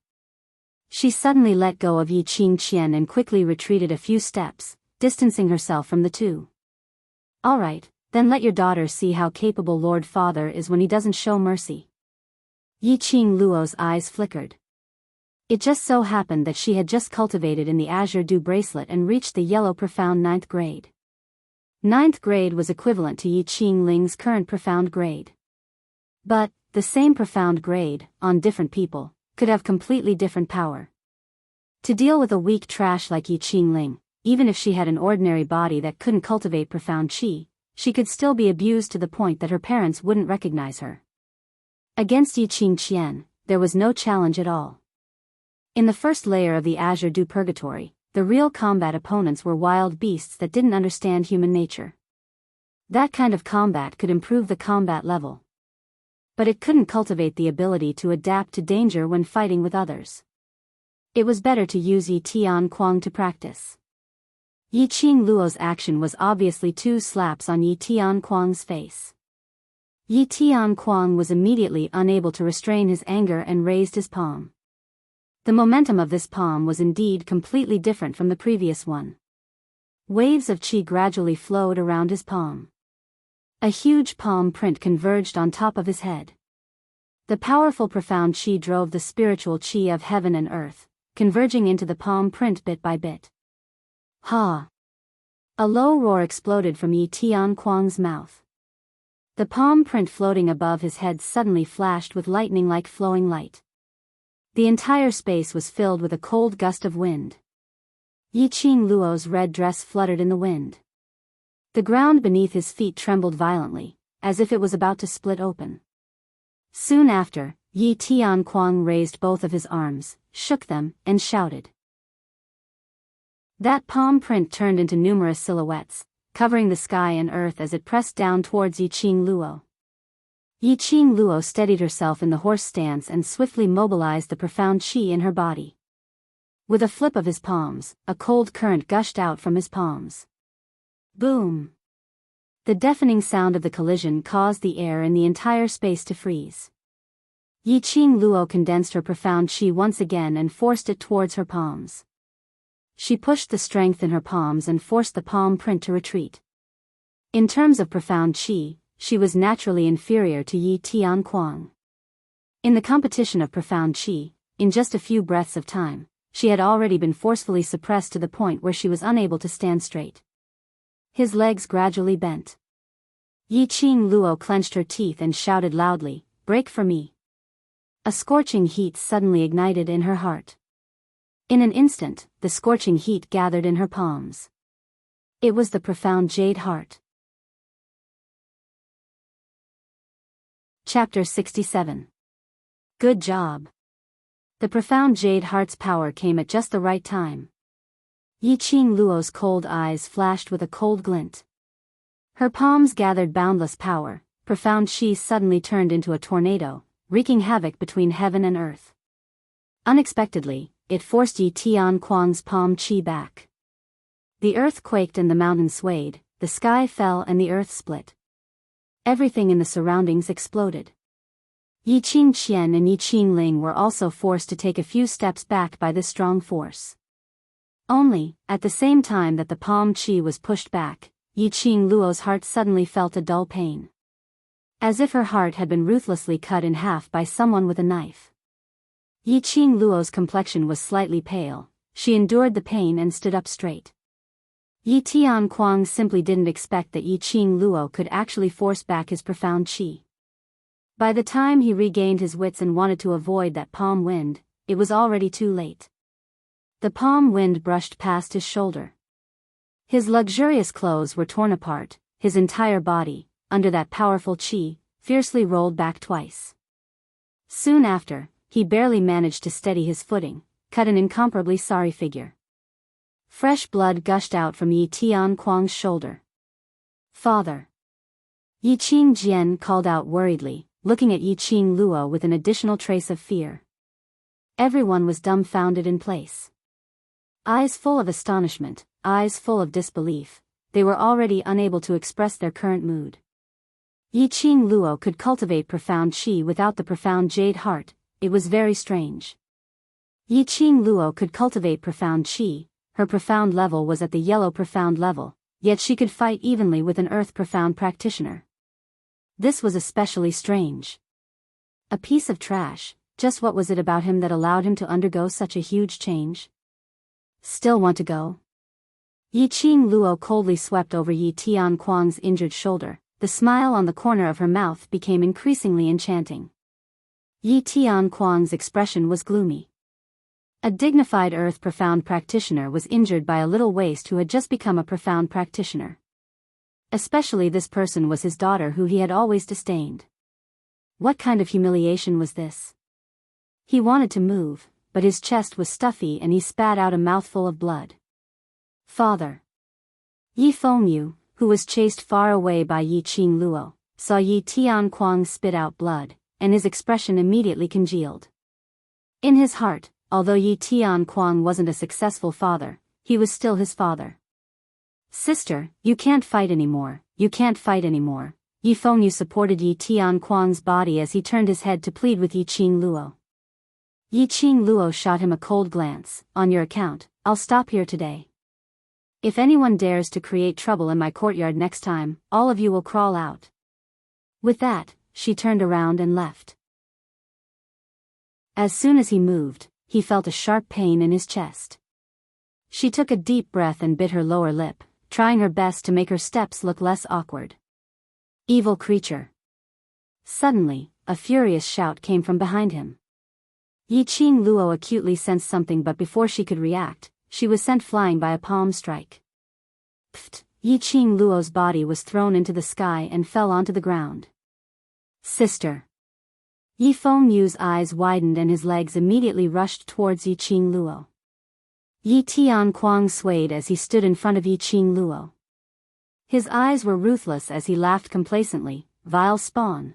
She suddenly let go of Yi Qing Qian and quickly retreated a few steps, distancing herself from the two. All right, then let your daughter see how capable Lord Father is when he doesn't show mercy. Yi Qing Luo's eyes flickered. It just so happened that she had just cultivated in the Azure Dew bracelet and reached the yellow profound 9th grade. 9th grade was equivalent to Yi Qing Ling's current profound grade. But, the same profound grade, on different people, could have completely different power. To deal with a weak trash like Yi Qing Ling, even if she had an ordinary body that couldn't cultivate profound qi, she could still be abused to the point that her parents wouldn't recognize her. Against Yi Qing Qian, there was no challenge at all. In the first layer of the Azure Dew Purgatory, the real combat opponents were wild beasts that didn't understand human nature. That kind of combat could improve the combat level. But it couldn't cultivate the ability to adapt to danger when fighting with others. It was better to use Yi Tian Kuang to practice. Yi Qing Luo's action was obviously 2 slaps on Yi Tian Kuang's face. Yi Tian Kuang was immediately unable to restrain his anger and raised his palm. The momentum of this palm was indeed completely different from the previous one. Waves of qi gradually flowed around his palm. A huge palm print converged on top of his head. The powerful profound qi drove the spiritual qi of heaven and earth, converging into the palm print bit by bit. Ha! A low roar exploded from Yi Tian Kuang's mouth. The palm print floating above his head suddenly flashed with lightning-like flowing light. The entire space was filled with a cold gust of wind. Yi Qing Luo's red dress fluttered in the wind. The ground beneath his feet trembled violently, as if it was about to split open. Soon after, Yi Tian Kuang raised both of his arms, shook them, and shouted. That palm print turned into numerous silhouettes, covering the sky and earth as it pressed down towards Yi Qing Luo. Yi Qing Luo steadied herself in the horse stance and swiftly mobilized the profound qi in her body. With a flip of his palms, a cold current gushed out from his palms. Boom! The deafening sound of the collision caused the air in the entire space to freeze. Yi Qing Luo condensed her profound qi once again and forced it towards her palms. She pushed the strength in her palms and forced the palm print to retreat. In terms of profound qi, she was naturally inferior to Yi Tian Kuang. In the competition of profound qi, in just a few breaths of time, she had already been forcefully suppressed to the point where she was unable to stand straight. His legs gradually bent. Yi Qing Luo clenched her teeth and shouted loudly, "Break for me!" A scorching heat suddenly ignited in her heart. In an instant, the scorching heat gathered in her palms. It was the profound jade heart. Chapter 67. Good job. The profound jade heart's power came at just the right time. Yi Qing Luo's cold eyes flashed with a cold glint. Her palms gathered boundless power, profound qi suddenly turned into a tornado, wreaking havoc between heaven and earth. Unexpectedly, it forced Yi Tian Kuang's palm qi back. The earth quaked and the mountain swayed, the sky fell and the earth split. Everything in the surroundings exploded. Yi Qing Qian and Yi Qing Ling were also forced to take a few steps back by this strong force. Only, at the same time that the palm qi was pushed back, Yi Qing Luo's heart suddenly felt a dull pain. As if her heart had been ruthlessly cut in half by someone with a knife. Yi Qing Luo's complexion was slightly pale, she endured the pain and stood up straight. Yi Tian Kuang simply didn't expect that Yi Qing Luo could actually force back his profound qi. By the time he regained his wits and wanted to avoid that palm wind, it was already too late. The palm wind brushed past his shoulder. His luxurious clothes were torn apart, his entire body, under that powerful qi, fiercely rolled back twice. Soon after, he barely managed to steady his footing, cut an incomparably sorry figure. Fresh blood gushed out from Yi Tian Kuang's shoulder. "Father!" Yi Qing Jian called out worriedly, looking at Yi Qing Luo with an additional trace of fear. Everyone was dumbfounded in place. Eyes full of astonishment, eyes full of disbelief, they were already unable to express their current mood. Yi Qing Luo could cultivate profound qi without the profound jade heart, it was very strange. Yi Qing Luo could cultivate profound qi, her profound level was at the yellow profound level, yet she could fight evenly with an earth profound practitioner. This was especially strange. A piece of trash. Just what was it about him that allowed him to undergo such a huge change? Still want to go? Yiqing Luo coldly swept over Yi Tianquang's injured shoulder. The smile on the corner of her mouth became increasingly enchanting. Yi Tianquang's expression was gloomy. A dignified earth profound practitioner was injured by a little waste who had just become a profound practitioner. Especially this person was his daughter who he had always disdained. What kind of humiliation was this? He wanted to move, but his chest was stuffy and he spat out a mouthful of blood. Father. Yi Fengyu, who was chased far away by Yiqing Luo, saw Yi Tianquang spit out blood, and his expression immediately congealed. In his heart, although Yi Tianquang wasn't a successful father, he was still his father. Sister, you can't fight anymore, you can't fight anymore. Yi Fengyu supported Yi Tianquang's body as he turned his head to plead with Yiqing Luo. Yiqing Luo shot him a cold glance. On your account, I'll stop here today. If anyone dares to create trouble in my courtyard next time, all of you will crawl out. With that, she turned around and left. As soon as he moved, he felt a sharp pain in his chest. She took a deep breath and bit her lower lip, trying her best to make her steps look less awkward. Evil creature. Suddenly, a furious shout came from behind him. Yiqing Luo acutely sensed something, but before she could react, she was sent flying by a palm strike. Pfft! Yiqing Luo's body was thrown into the sky and fell onto the ground. Sister. Yi Fengyu's eyes widened and his legs immediately rushed towards Yiqing Luo. Yi Tianquang swayed as he stood in front of Yiqing Luo. His eyes were ruthless as he laughed complacently, vile spawn.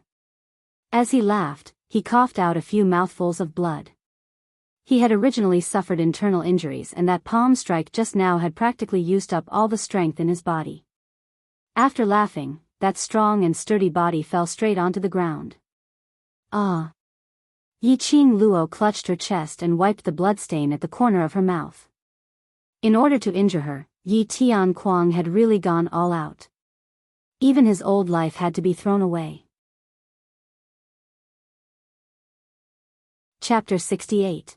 As he laughed, he coughed out a few mouthfuls of blood. He had originally suffered internal injuries and that palm strike just now had practically used up all the strength in his body. After laughing, that strong and sturdy body fell straight onto the ground. Ah! Yiqing Luo clutched her chest and wiped the bloodstain at the corner of her mouth. In order to injure her, Yi Tianquang had really gone all out. Even his old life had to be thrown away. Chapter 68.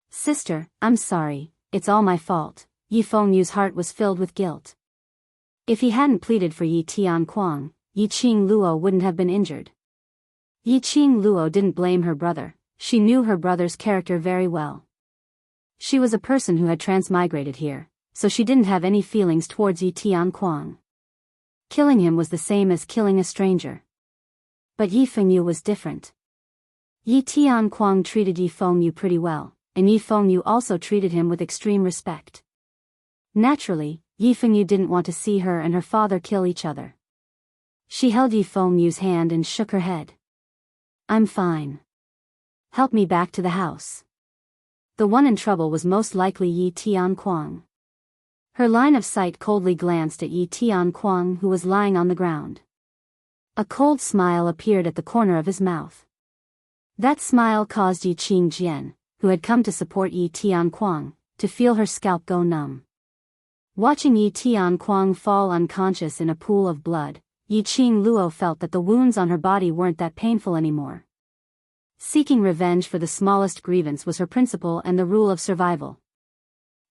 Sister, I'm sorry, it's all my fault. Yi Fengyu's heart was filled with guilt. If he hadn't pleaded for Yi Tianquang, Yiqing Luo wouldn't have been injured. Yiqing Luo didn't blame her brother, she knew her brother's character very well. She was a person who had transmigrated here, so she didn't have any feelings towards Yi Tianquang. Killing him was the same as killing a stranger. But Yi Fengyu was different. Yi Tianquang treated Yi Fengyu pretty well, and Yi Fengyu also treated him with extreme respect. Naturally, Yi Fengyu didn't want to see her and her father kill each other. She held Yi Fengyu's hand and shook her head. I'm fine. Help me back to the house. The one in trouble was most likely Yi Tianquang. Her line of sight coldly glanced at Yi Tianquang, who was lying on the ground. A cold smile appeared at the corner of his mouth. That smile caused Yiqing Jian, who had come to support Yi Tianquang, to feel her scalp go numb. Watching Yi Tianquang fall unconscious in a pool of blood, Yiqing Luo felt that the wounds on her body weren't that painful anymore. Seeking revenge for the smallest grievance was her principle and the rule of survival.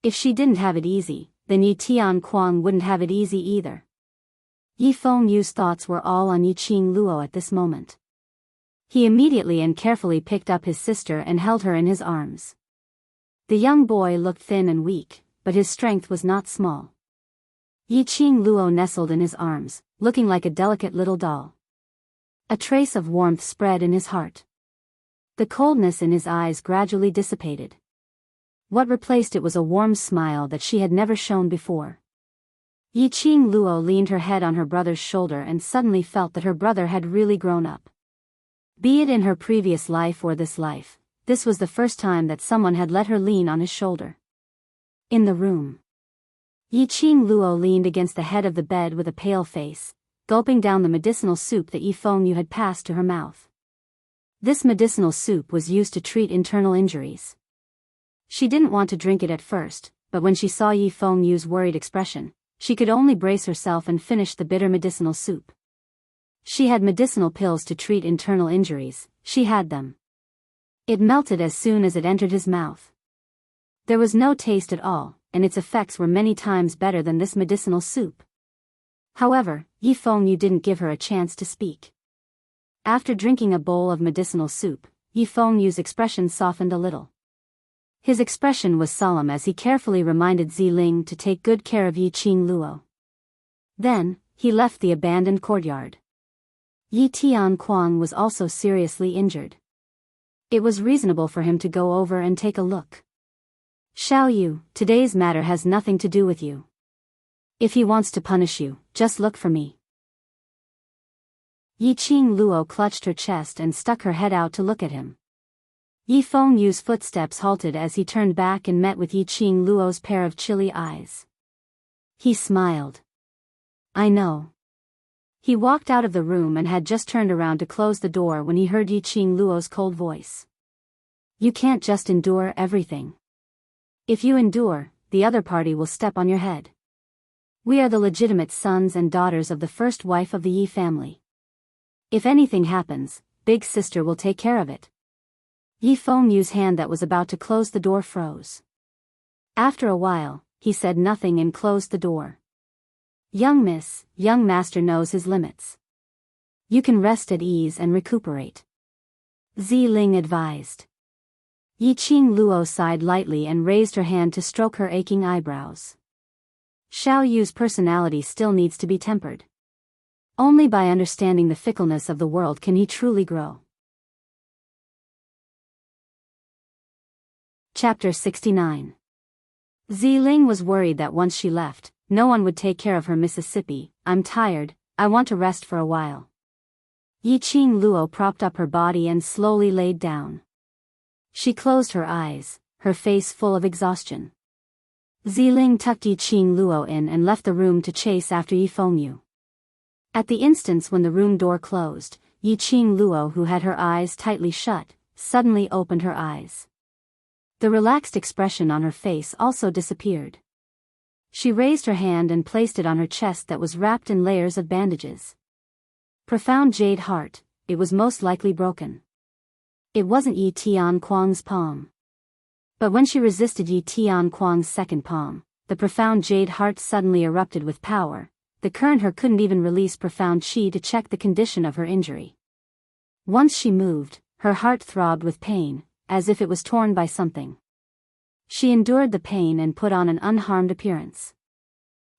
If she didn't have it easy, then Yi Tianquang wouldn't have it easy either. Yi Fengyu's thoughts were all on Yiqing Luo at this moment. He immediately and carefully picked up his sister and held her in his arms. The young boy looked thin and weak, but his strength was not small. Yiqing Luo nestled in his arms, looking like a delicate little doll. A trace of warmth spread in his heart. The coldness in his eyes gradually dissipated. What replaced it was a warm smile that she had never shown before. Yiqing Luo leaned her head on her brother's shoulder and suddenly felt that her brother had really grown up. Be it in her previous life or this life, this was the first time that someone had let her lean on his shoulder. In the room, Yiqing Luo leaned against the head of the bed with a pale face, gulping down the medicinal soup that Yi Fengyu had passed to her mouth. This medicinal soup was used to treat internal injuries. She didn't want to drink it at first, but when she saw Yi Fengyu's worried expression, she could only brace herself and finish the bitter medicinal soup. She had medicinal pills to treat internal injuries, she had them. It melted as soon as it entered his mouth. There was no taste at all, and its effects were many times better than this medicinal soup. However, Yi Fengyu didn't give her a chance to speak. After drinking a bowl of medicinal soup, Yi Fengyu's expression softened a little. His expression was solemn as he carefully reminded Ziling to take good care of Yi Qingluo. Then, he left the abandoned courtyard. Yi Tianquang was also seriously injured. It was reasonable for him to go over and take a look. Xiao Yu, today's matter has nothing to do with you. If he wants to punish you, just look for me. Yi Qingluo clutched her chest and stuck her head out to look at him. Yi Fengyu's footsteps halted as he turned back and met with Yi Qingluo's pair of chilly eyes. He smiled. I know. He walked out of the room and had just turned around to close the door when he heard Yi Qingluo's cold voice. You can't just endure everything. If you endure, the other party will step on your head. We are the legitimate sons and daughters of the first wife of the Yi family. If anything happens, big sister will take care of it. Yi Fengyu's hand that was about to close the door froze. After a while, he said nothing and closed the door. Young master knows his limits. You can rest at ease and recuperate. Ziling advised. Yi Qingluo sighed lightly and raised her hand to stroke her aching eyebrows. Xiao Yu's personality still needs to be tempered. Only by understanding the fickleness of the world can he truly grow. Chapter 69. Ziling was worried that once she left, no one would take care of her. Mississippi, I'm tired, I want to rest for a while. Yi Qingluo propped up her body and slowly laid down. She closed her eyes, her face full of exhaustion. Ziling tucked Yi Qingluo in and left the room to chase after Yi Fengyu. At the instant when the room door closed, Yi Qingluo, who had her eyes tightly shut, suddenly opened her eyes. The relaxed expression on her face also disappeared. She raised her hand and placed it on her chest that was wrapped in layers of bandages. Profound jade heart, it was most likely broken. It wasn't Yi Tianquang's palm. But when she resisted Yi Tianquang's second palm, the profound jade heart suddenly erupted with power. The current her couldn't even release profound chi to check the condition of her injury. Once she moved, her heart throbbed with pain, as if it was torn by something. She endured the pain and put on an unharmed appearance.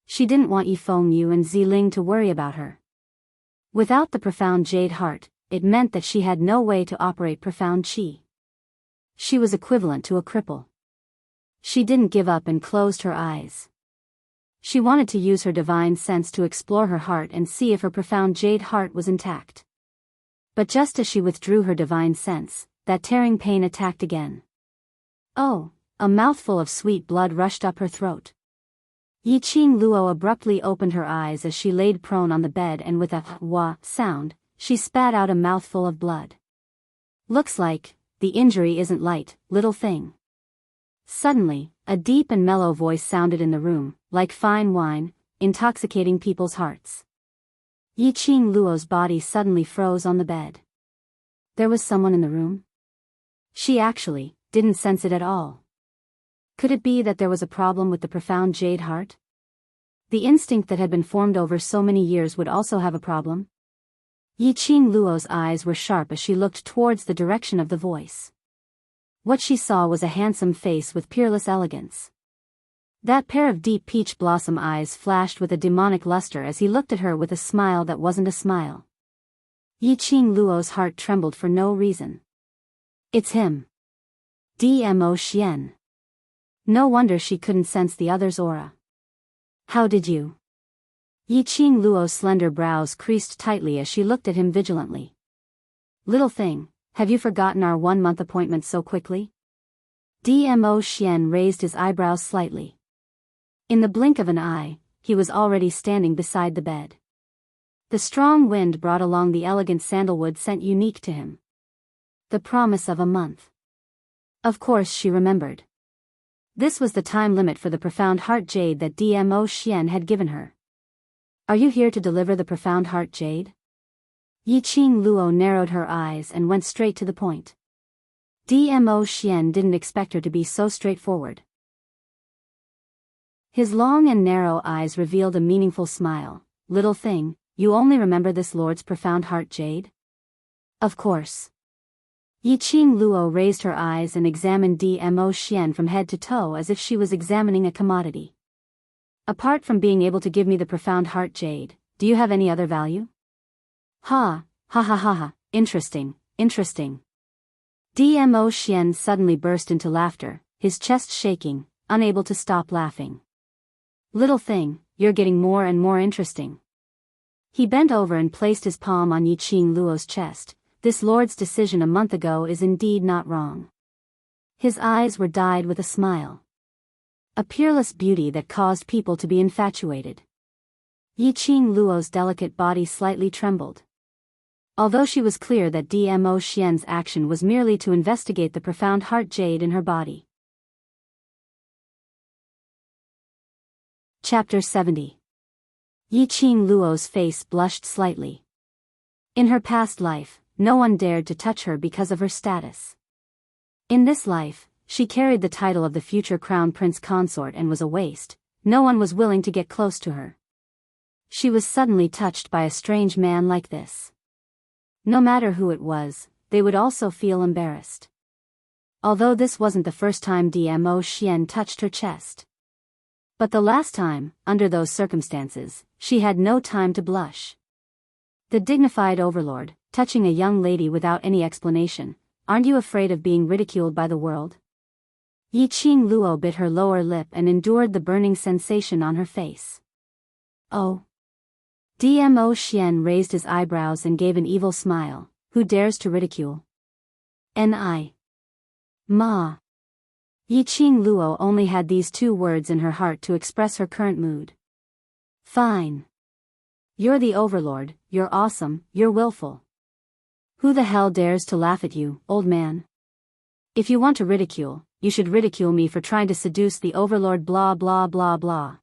She didn't want Yi Fengyu and Ziling to worry about her. Without the profound jade heart, it meant that she had no way to operate profound chi. She was equivalent to a cripple. She didn't give up and closed her eyes. She wanted to use her divine sense to explore her heart and see if her profound jade heart was intact. But just as she withdrew her divine sense, that tearing pain attacked again. Oh, a mouthful of sweet blood rushed up her throat. Yi Qingluo abruptly opened her eyes as she laid prone on the bed and with a wah sound, she spat out a mouthful of blood. Looks like, the injury isn't light, little thing. Suddenly, a deep and mellow voice sounded in the room, like fine wine, intoxicating people's hearts. Yi Qingluo's body suddenly froze on the bed. There was someone in the room? She actually didn't sense it at all. Could it be that there was a problem with the profound jade heart? The instinct that had been formed over so many years would also have a problem? Yi Qingluo's eyes were sharp as she looked towards the direction of the voice. What she saw was a handsome face with peerless elegance. That pair of deep peach blossom eyes flashed with a demonic luster as he looked at her with a smile that wasn't a smile. Yi Qingluo's heart trembled for no reason. It's him. Dmo Xian. No wonder she couldn't sense the other's aura. How did you? Yi Qingluo's slender brows creased tightly as she looked at him vigilantly. Little thing, have you forgotten our 1-month appointment so quickly? Dmo Xian raised his eyebrows slightly. In the blink of an eye, he was already standing beside the bed. The strong wind brought along the elegant sandalwood scent unique to him. The promise of a month. Of course she remembered. This was the time limit for the profound heart jade that Dmo Xian had given her. Are you here to deliver the profound heart jade? Yi Qing Luo narrowed her eyes and went straight to the point. Dmo Xian didn't expect her to be so straightforward. His long and narrow eyes revealed a meaningful smile. Little thing, you only remember this lord's profound heart jade? Of course. Yi Qing Luo raised her eyes and examined Dmo Xian from head to toe as if she was examining a commodity. Apart from being able to give me the profound heart jade, do you have any other value? Ha ha, interesting. Dmo Xian suddenly burst into laughter, his chest shaking, unable to stop laughing. Little thing, you're getting more and more interesting. He bent over and placed his palm on Yi Qing Luo's chest. This lord's decision a month ago is indeed not wrong. His eyes were dyed with a smile. A peerless beauty that caused people to be infatuated. Yi Qing Luo's delicate body slightly trembled. Although she was clear that Dmo Xian's action was merely to investigate the profound heart jade in her body. Chapter 70. Yi Qing Luo's face blushed slightly. In her past life, no one dared to touch her because of her status. In this life, she carried the title of the future crown prince consort and was a waste. No one was willing to get close to her. She was suddenly touched by a strange man like this. No matter who it was, they would also feel embarrassed. Although this wasn't the first time Dmo Xian touched her chest. But the last time, under those circumstances, she had no time to blush. The dignified overlord, touching a young lady without any explanation, aren't you afraid of being ridiculed by the world? Yi Qing Luo bit her lower lip and endured the burning sensation on her face. Oh. Dmo Xian raised his eyebrows and gave an evil smile. Who dares to ridicule? Ma. Yi Qing Luo only had these two words in her heart to express her current mood. Fine. You're the overlord, you're awesome, you're willful. Who the hell dares to laugh at you, old man? If you want to ridicule, you should ridicule me for trying to seduce the overlord blah blah blah blah.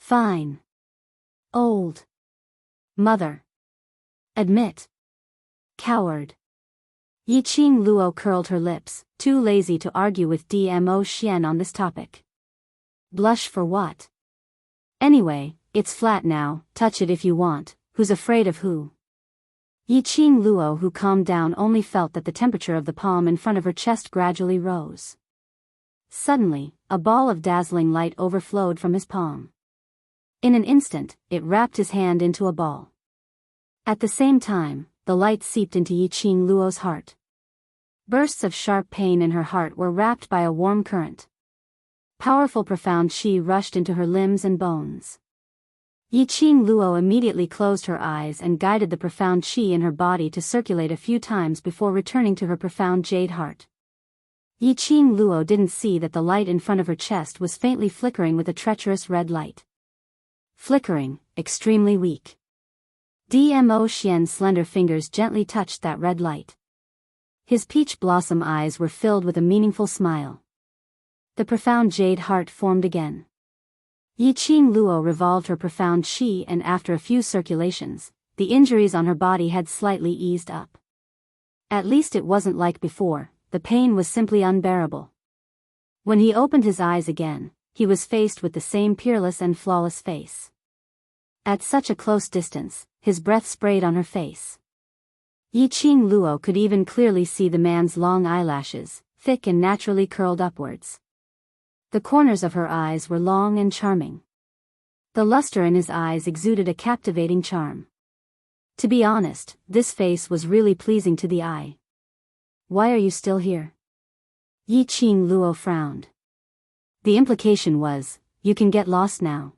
Fine. Old. Mother. Admit. Coward. Yi Qing Luo curled her lips, too lazy to argue with Dmo Xian on this topic. Blush for what? Anyway, it's flat now, touch it if you want. Who's afraid of who? Yi Qing Luo, who calmed down, only felt that the temperature of the palm in front of her chest gradually rose. Suddenly, a ball of dazzling light overflowed from his palm. In an instant, it wrapped his hand into a ball. At the same time, the light seeped into Yi Qing Luo's heart. Bursts of sharp pain in her heart were wrapped by a warm current. Powerful profound qi rushed into her limbs and bones. Yi Qing Luo immediately closed her eyes and guided the profound qi in her body to circulate a few times before returning to her profound jade heart. Yi Qing Luo didn't see that the light in front of her chest was faintly flickering with a treacherous red light. Flickering, extremely weak. Dmo Xian's slender fingers gently touched that red light. His peach blossom eyes were filled with a meaningful smile. The profound jade heart formed again. Yi Qing Luo revolved her profound qi, and after a few circulations, the injuries on her body had slightly eased up. At least it wasn't like before, the pain was simply unbearable. When he opened his eyes again, he was faced with the same peerless and flawless face. At such a close distance, his breath sprayed on her face. Yi Qing Luo could even clearly see the man's long eyelashes, thick and naturally curled upwards. The corners of her eyes were long and charming. The luster in his eyes exuded a captivating charm. To be honest, this face was really pleasing to the eye. Why are you still here? Yi Qing Luo frowned. The implication was, you can get lost now.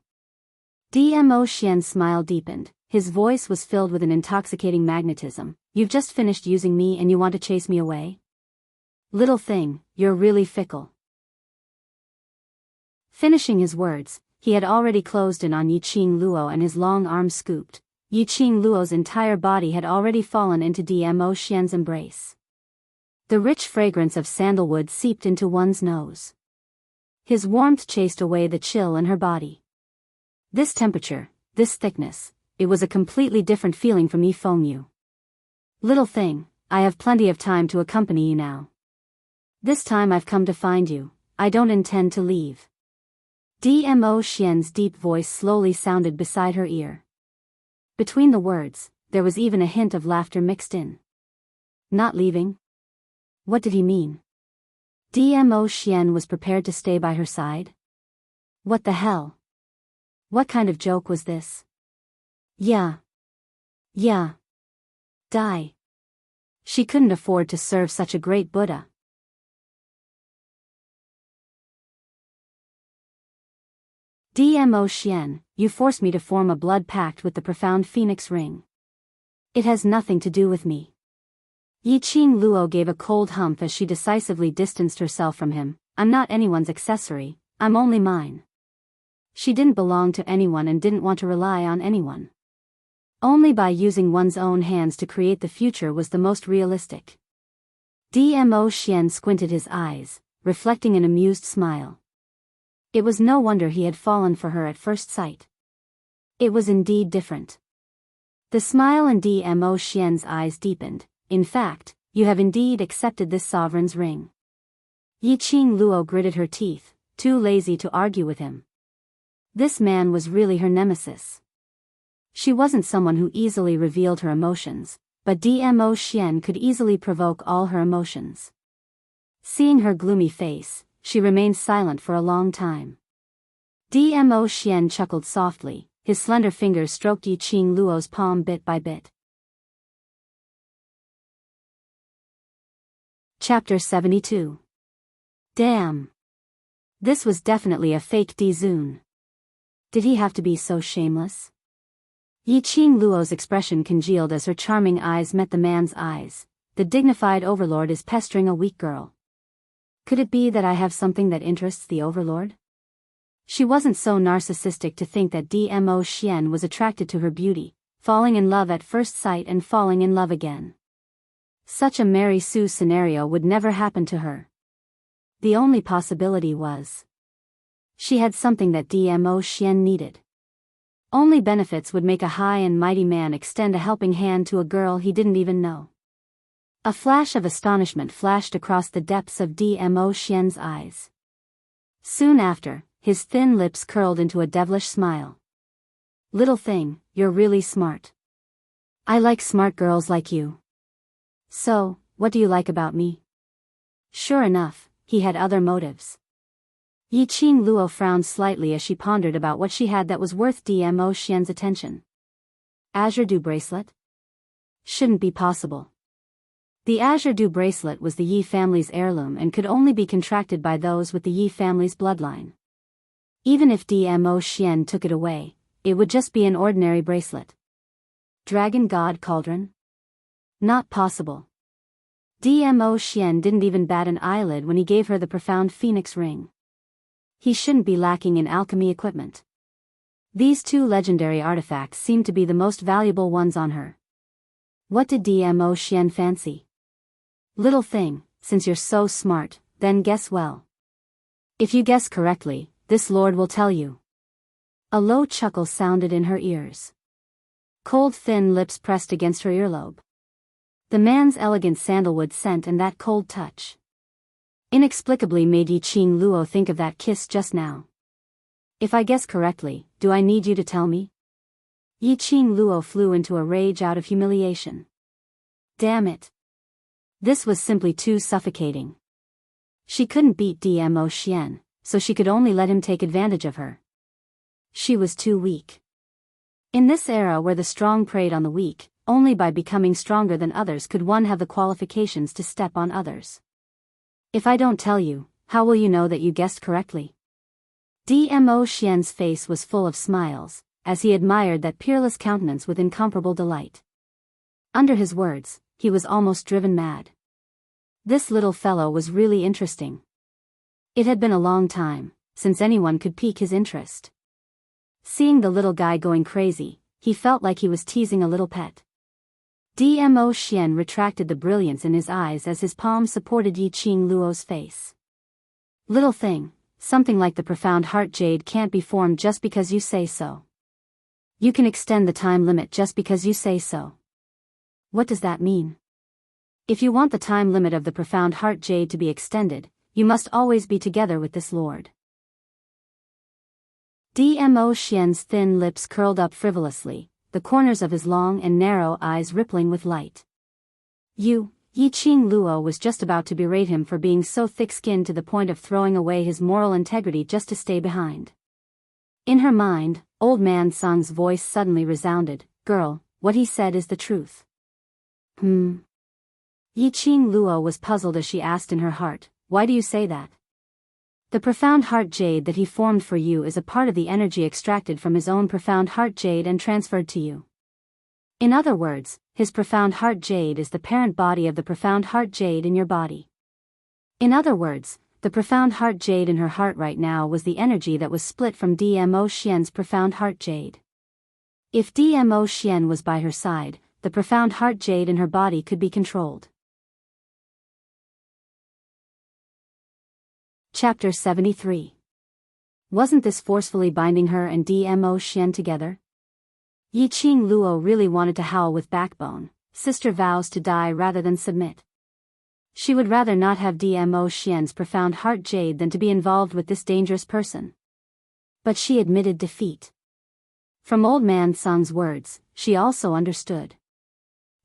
Dmo Xian's smile deepened, his voice was filled with an intoxicating magnetism. You've just finished using me and you want to chase me away? Little thing, you're really fickle. Finishing his words, he had already closed in on Yi Qing Luo and his long arms scooped. Yi Qing Luo's entire body had already fallen into Dmo Xian's embrace. The rich fragrance of sandalwood seeped into one's nose. His warmth chased away the chill in her body. This temperature, this thickness, it was a completely different feeling from Yi Fengyu. Little thing, I have plenty of time to accompany you now. This time I've come to find you, I don't intend to leave. Dmo Xian's deep voice slowly sounded beside her ear. Between the words, there was even a hint of laughter mixed in. Not leaving? What did he mean? Dmo Xian was prepared to stay by her side? What the hell? What kind of joke was this? Yeah. Die. She couldn't afford to serve such a great Buddha. Dmo Xian, you forced me to form a blood pact with the profound phoenix ring. It has nothing to do with me. Yiqing Luo gave a cold hump as she decisively distanced herself from him. I'm not anyone's accessory, I'm only mine. She didn't belong to anyone and didn't want to rely on anyone. Only by using one's own hands to create the future was the most realistic. Dmo Xian squinted his eyes, reflecting an amused smile. It was no wonder he had fallen for her at first sight. It was indeed different. The smile in Dmo Xian's eyes deepened. In fact, you have indeed accepted this sovereign's ring. Yiqing Luo gritted her teeth, too lazy to argue with him. This man was really her nemesis. She wasn't someone who easily revealed her emotions, but Dmo Xian could easily provoke all her emotions. Seeing her gloomy face, she remained silent for a long time. Dmo Xian chuckled softly, his slender fingers stroked Yiqing Luo's palm bit by bit. Chapter 72. Damn. This was definitely a fake Dizun. Did he have to be so shameless? Yiqing Luo's expression congealed as her charming eyes met the man's eyes. The dignified overlord is pestering a weak girl. Could it be that I have something that interests the overlord? She wasn't so narcissistic to think that Dmo Xian was attracted to her beauty, falling in love at first sight and falling in love again. Such a Mary Sue scenario would never happen to her. The only possibility was she had something that Dmo Xian needed. Only benefits would make a high and mighty man extend a helping hand to a girl he didn't even know. A flash of astonishment flashed across the depths of Dmo Xian's eyes. Soon after, his thin lips curled into a devilish smile. Little thing, you're really smart. I like smart girls like you. So, what do you like about me? Sure enough, he had other motives. Yiqing Luo frowned slightly as she pondered about what she had that was worth Dmo Xian's attention. Azure Dew bracelet? Shouldn't be possible. The Azure Dew bracelet was the Yi family's heirloom and could only be contracted by those with the Yi family's bloodline. Even if Dmo Xian took it away, it would just be an ordinary bracelet. Dragon God Cauldron? Not possible. Dmo Xian didn't even bat an eyelid when he gave her the profound phoenix ring. He shouldn't be lacking in alchemy equipment. These two legendary artifacts seemed to be the most valuable ones on her. What did Dmo Xian fancy? Little thing, since you're so smart, then guess well. If you guess correctly, this lord will tell you. A low chuckle sounded in her ears. Cold thin lips pressed against her earlobe. The man's elegant sandalwood scent and that cold touch inexplicably made Yiqing Luo think of that kiss just now. If I guess correctly, do I need you to tell me? Yiqing Luo flew into a rage out of humiliation. Damn it. This was simply too suffocating. She couldn't beat Dmo Xian, so she could only let him take advantage of her. She was too weak. In this era where the strong preyed on the weak, only by becoming stronger than others could one have the qualifications to step on others. If I don't tell you, how will you know that you guessed correctly? Dmo Xian's face was full of smiles, as he admired that peerless countenance with incomparable delight. Under his words, he was almost driven mad. This little fellow was really interesting. It had been a long time since anyone could pique his interest. Seeing the little guy going crazy, he felt like he was teasing a little pet. Dmo Xian retracted the brilliance in his eyes as his palm supported Yiqing Luo's face. Little thing, something like the profound heart jade can't be formed just because you say so. You can extend the time limit just because you say so. What does that mean? If you want the time limit of the profound heart jade to be extended, you must always be together with this lord. Dmo Xian's thin lips curled up frivolously, the corners of his long and narrow eyes rippling with light. Yi Qing Luo was just about to berate him for being so thick-skinned to the point of throwing away his moral integrity just to stay behind. In her mind, old man Song's voice suddenly resounded, "Girl, what he said is the truth." Yi Qing Luo was puzzled as she asked in her heart, "Why do you say that?" The profound heart jade that he formed for you is a part of the energy extracted from his own profound heart jade and transferred to you. In other words, his profound heart jade is the parent body of the profound heart jade in your body. In other words, the profound heart jade in her heart right now was the energy that was split from Dmo Xian's profound heart jade. If Dmo Xian was by her side, the profound heart jade in her body could be controlled. Chapter 73. Wasn't this forcefully binding her and Dmo Xian together? Yi Qing Luo really wanted to howl with backbone. Sister vows to die rather than submit. She would rather not have Dmo Xian's profound heart jade than to be involved with this dangerous person. But she admitted defeat. From old man Song's words, she also understood.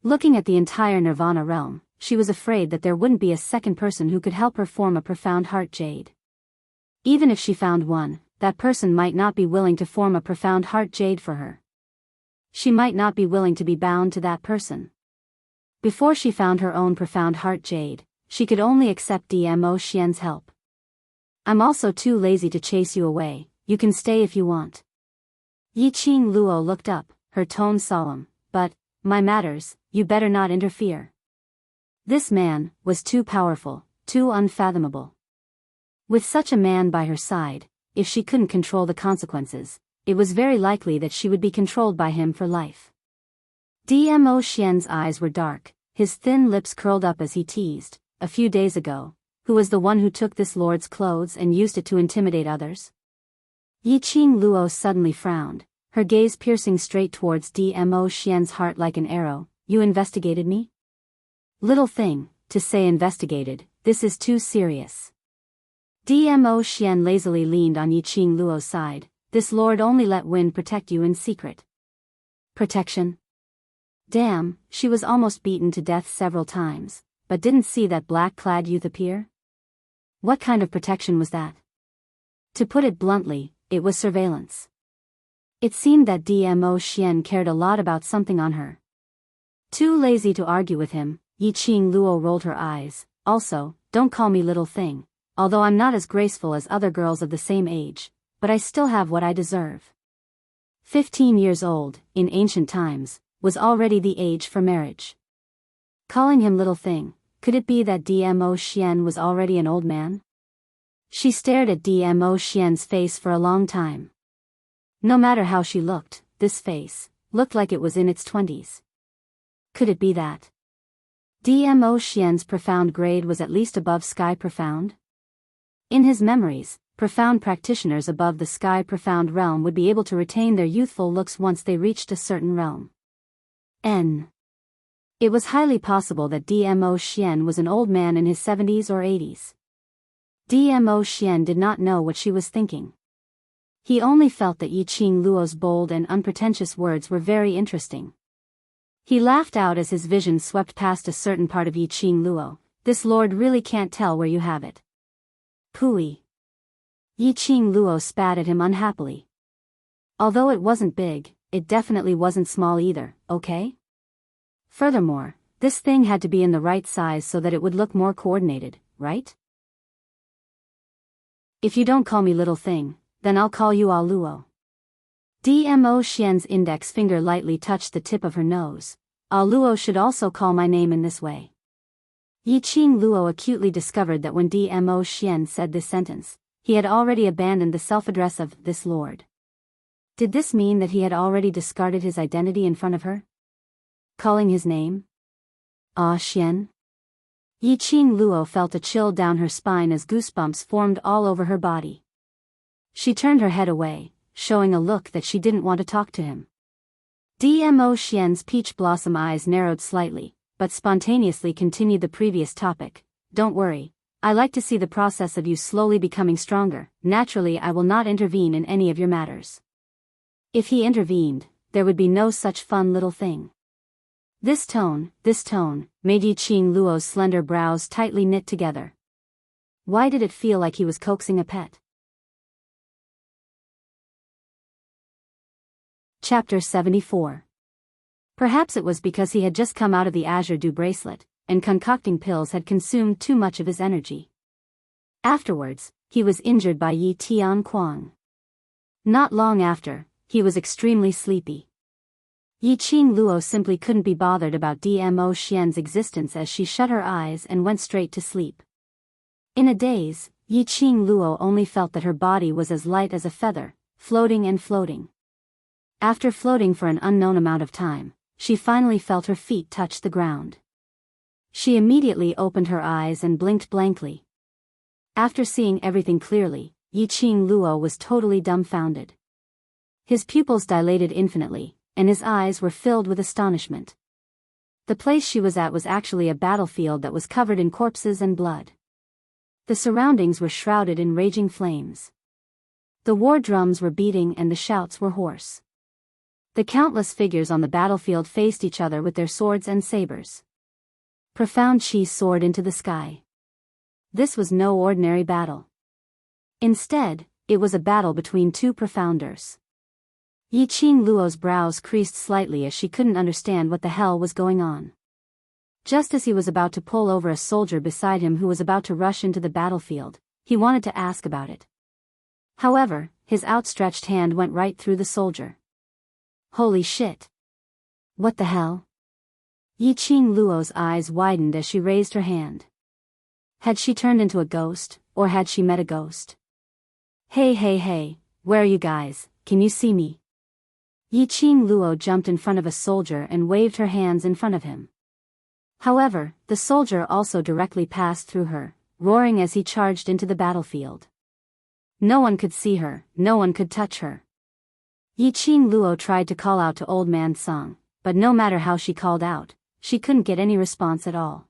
Looking at the entire Nirvana realm, she was afraid that there wouldn't be a second person who could help her form a profound heart jade. Even if she found one, that person might not be willing to form a profound heart jade for her. She might not be willing to be bound to that person. Before she found her own profound heart jade, she could only accept Dmo Xian's help. "I'm also too lazy to chase you away, you can stay if you want." Yi Qing Luo looked up, her tone solemn, "But, my matters, you better not interfere." This man was too powerful, too unfathomable. With such a man by her side, if she couldn't control the consequences, it was very likely that she would be controlled by him for life. Dmo Xian's eyes were dark, his thin lips curled up as he teased, "A few days ago, who was the one who took this lord's clothes and used it to intimidate others?" Yi Qing Luo suddenly frowned, her gaze piercing straight towards Dmo Xian's heart like an arrow. "You investigated me?" "Little thing, to say investigated, this is too serious." Dmo Xian lazily leaned on Yi Qing Luo's side. "This lord only let wind protect you in secret." Protection? Damn, she was almost beaten to death several times, but didn't see that black-clad youth appear? What kind of protection was that? To put it bluntly, it was surveillance. It seemed that Dmo Xian cared a lot about something on her. Too lazy to argue with him, Yi Qing Luo rolled her eyes. "Also, don't call me little thing, although I'm not as graceful as other girls of the same age, but I still have what I deserve." 15 years old, in ancient times, was already the age for marriage. Calling him little thing, could it be that Dmo Xian was already an old man? She stared at Dmo Xian's face for a long time. No matter how she looked, this face looked like it was in its 20s. Could it be that Dmo Xian's profound grade was at least above sky profound? In his memories, profound practitioners above the sky profound realm would be able to retain their youthful looks once they reached a certain realm. It was highly possible that Dmo Xian was an old man in his 70s or 80s. Dmo Xian did not know what she was thinking. He only felt that Yi Qing Luo's bold and unpretentious words were very interesting. He laughed out as his vision swept past a certain part of Yi Qing Luo. "This lord really can't tell where you have it." "Pooey." Yi Qing Luo spat at him unhappily. "Although it wasn't big, it definitely wasn't small either, okay? Furthermore, this thing had to be in the right size so that it would look more coordinated, right? If you don't call me little thing, then I'll call you Ah Luo." Dmo Xian's index finger lightly touched the tip of her nose. "Ah Luo should also call my name in this way." Yi Qing Luo acutely discovered that when Dmo Xian said this sentence, he had already abandoned the self-address of "this lord." Did this mean that he had already discarded his identity in front of her? Calling his name? Ah Xian? Yi Qing Luo felt a chill down her spine as goosebumps formed all over her body. She turned her head away, showing a look that she didn't want to talk to him. Dmo Xian's peach blossom eyes narrowed slightly, but spontaneously continued the previous topic. Don't worry. I like to see the process of you slowly becoming stronger. Naturally, I will not intervene in any of your matters. If he intervened, there would be no such fun little thing. This tone, made Yiqing Luo's slender brows tightly knit together. Why did it feel like he was coaxing a pet? Chapter 74. Perhaps it was because he had just come out of the Azure Dew bracelet, and concocting pills had consumed too much of his energy. Afterwards, he was injured by Yi Tianquang. Not long after, he was extremely sleepy. Yiqing Luo simply couldn't be bothered about Dmo Xian's existence as she shut her eyes and went straight to sleep. In a daze, Yiqing Luo only felt that her body was as light as a feather, floating and floating. After floating for an unknown amount of time, she finally felt her feet touch the ground. She immediately opened her eyes and blinked blankly. After seeing everything clearly, Yiqing Luo was totally dumbfounded. His pupils dilated infinitely, and his eyes were filled with astonishment. The place she was at was actually a battlefield that was covered in corpses and blood. The surroundings were shrouded in raging flames. The war drums were beating and the shouts were hoarse. The countless figures on the battlefield faced each other with their swords and sabers. Profound chi soared into the sky. This was no ordinary battle. Instead, it was a battle between two profounders. Yiqing Luo's brows creased slightly as she couldn't understand what the hell was going on. Just as he was about to pull over a soldier beside him who was about to rush into the battlefield, he wanted to ask about it. However, his outstretched hand went right through the soldier. Holy shit! What the hell? Yiqing Luo's eyes widened as she raised her hand. Had she turned into a ghost, or had she met a ghost? Hey, where are you guys, can you see me? Yiqing Luo jumped in front of a soldier and waved her hands in front of him. However, the soldier also directly passed through her, roaring as he charged into the battlefield. No one could see her, no one could touch her. Yiqing Luo tried to call out to Old Man Song, but no matter how she called out, she couldn't get any response at all.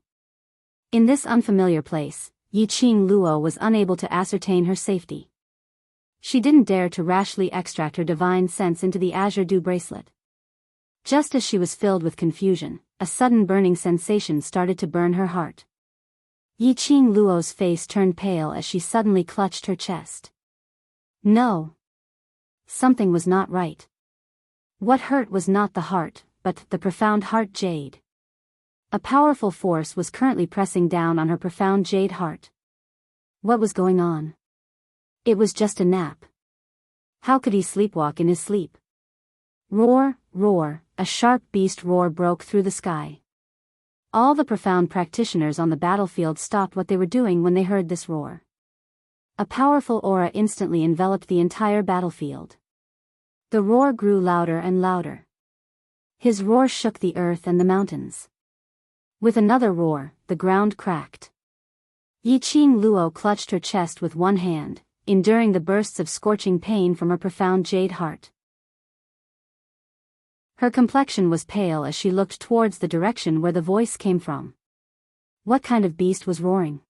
In this unfamiliar place, Yiqing Luo was unable to ascertain her safety. She didn't dare to rashly extract her divine sense into the Azure Dew bracelet. Just as she was filled with confusion, a sudden burning sensation started to burn her heart. Yiqing Luo's face turned pale as she suddenly clutched her chest. No. Something was not right. What hurt was not the heart, but the profound heart jade. A powerful force was currently pressing down on her profound jade heart. What was going on? It was just a nap. How could he sleepwalk in his sleep? Roar, a sharp beast roar broke through the sky. All the profound practitioners on the battlefield stopped what they were doing when they heard this roar. A powerful aura instantly enveloped the entire battlefield. The roar grew louder and louder. His roar shook the earth and the mountains. With another roar, the ground cracked. Yiqing Luo clutched her chest with one hand, enduring the bursts of scorching pain from her profound jade heart. Her complexion was pale as she looked towards the direction where the voice came from. What kind of beast was roaring?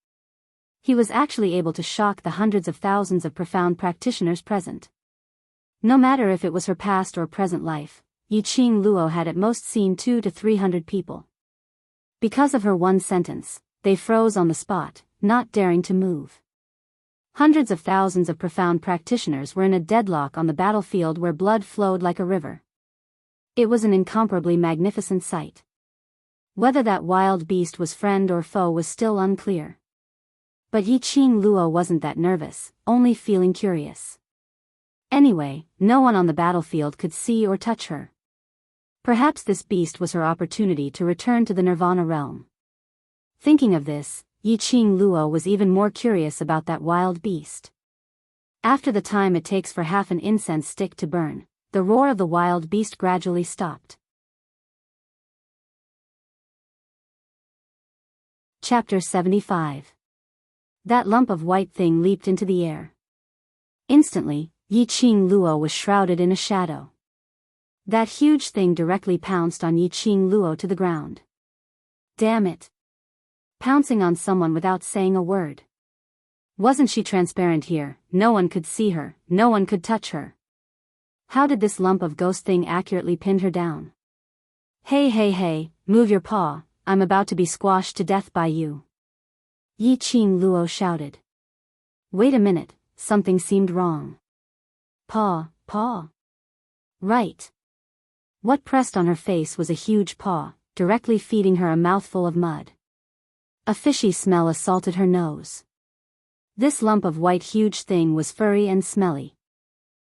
He was actually able to shock the hundreds of thousands of profound practitioners present. No matter if it was her past or present life, Yiqing Luo had at most seen 200 to 300 people. Because of her one sentence, they froze on the spot, not daring to move. Hundreds of thousands of profound practitioners were in a deadlock on the battlefield where blood flowed like a river. It was an incomparably magnificent sight. Whether that wild beast was friend or foe was still unclear. But Yiqing Luo wasn't that nervous, only feeling curious. Anyway, no one on the battlefield could see or touch her. Perhaps this beast was her opportunity to return to the Nirvana realm. Thinking of this, Yiqing Luo was even more curious about that wild beast. After the time it takes for half an incense stick to burn, the roar of the wild beast gradually stopped. Chapter 75. That lump of white thing leaped into the air. Instantly, Yiqing Luo was shrouded in a shadow. That huge thing directly pounced on Yiqing Luo to the ground. Damn it. Pouncing on someone without saying a word. Wasn't she transparent here? No one could see her, no one could touch her. How did this lump of ghost thing accurately pin her down? Hey, move your paw, I'm about to be squashed to death by you. Yiqing Luo shouted. Wait a minute, something seemed wrong. Paw. Right. What pressed on her face was a huge paw, directly feeding her a mouthful of mud. A fishy smell assaulted her nose. This lump of white huge thing was furry and smelly.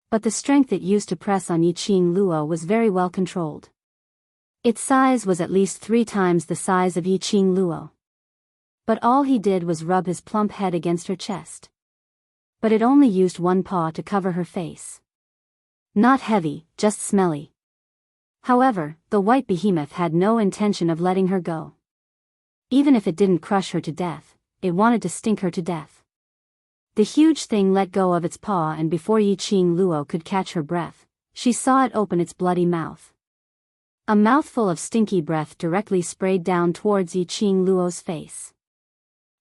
But the strength it used to press on Yiqing Luo was very well controlled. Its size was at least 3 times the size of Yiqing Luo. But all he did was rub his plump head against her chest. But it only used one paw to cover her face. Not heavy, just smelly. However, the white behemoth had no intention of letting her go. Even if it didn't crush her to death, it wanted to stink her to death. The huge thing let go of its paw, and before Yiqing Luo could catch her breath, she saw it open its bloody mouth. A mouthful of stinky breath directly sprayed down towards Yiqing Luo's face.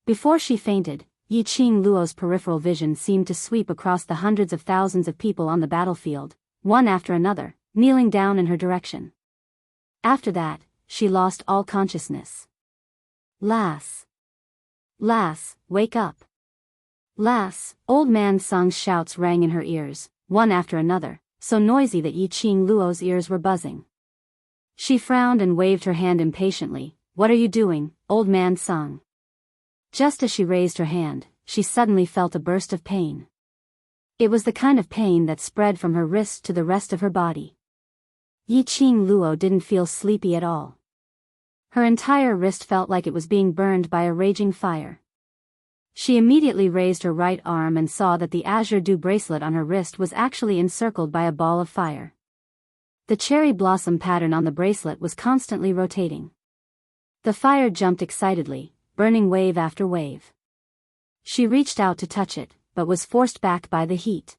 Before she fainted, Yiqing Luo's peripheral vision seemed to sweep across the hundreds of thousands of people on the battlefield, one after another, kneeling down in her direction. After that, she lost all consciousness. Lass, wake up. Lass, old man Sung's shouts rang in her ears, one after another, so noisy that Yiqing Luo's ears were buzzing. She frowned and waved her hand impatiently. What are you doing, old man Sung? Just as she raised her hand, she suddenly felt a burst of pain. It was the kind of pain that spread from her wrist to the rest of her body. Yiqing Luo didn't feel sleepy at all. Her entire wrist felt like it was being burned by a raging fire. She immediately raised her right arm and saw that the azure dew bracelet on her wrist was actually encircled by a ball of fire. The cherry blossom pattern on the bracelet was constantly rotating. The fire jumped excitedly, burning wave after wave. She reached out to touch it, but was forced back by the heat.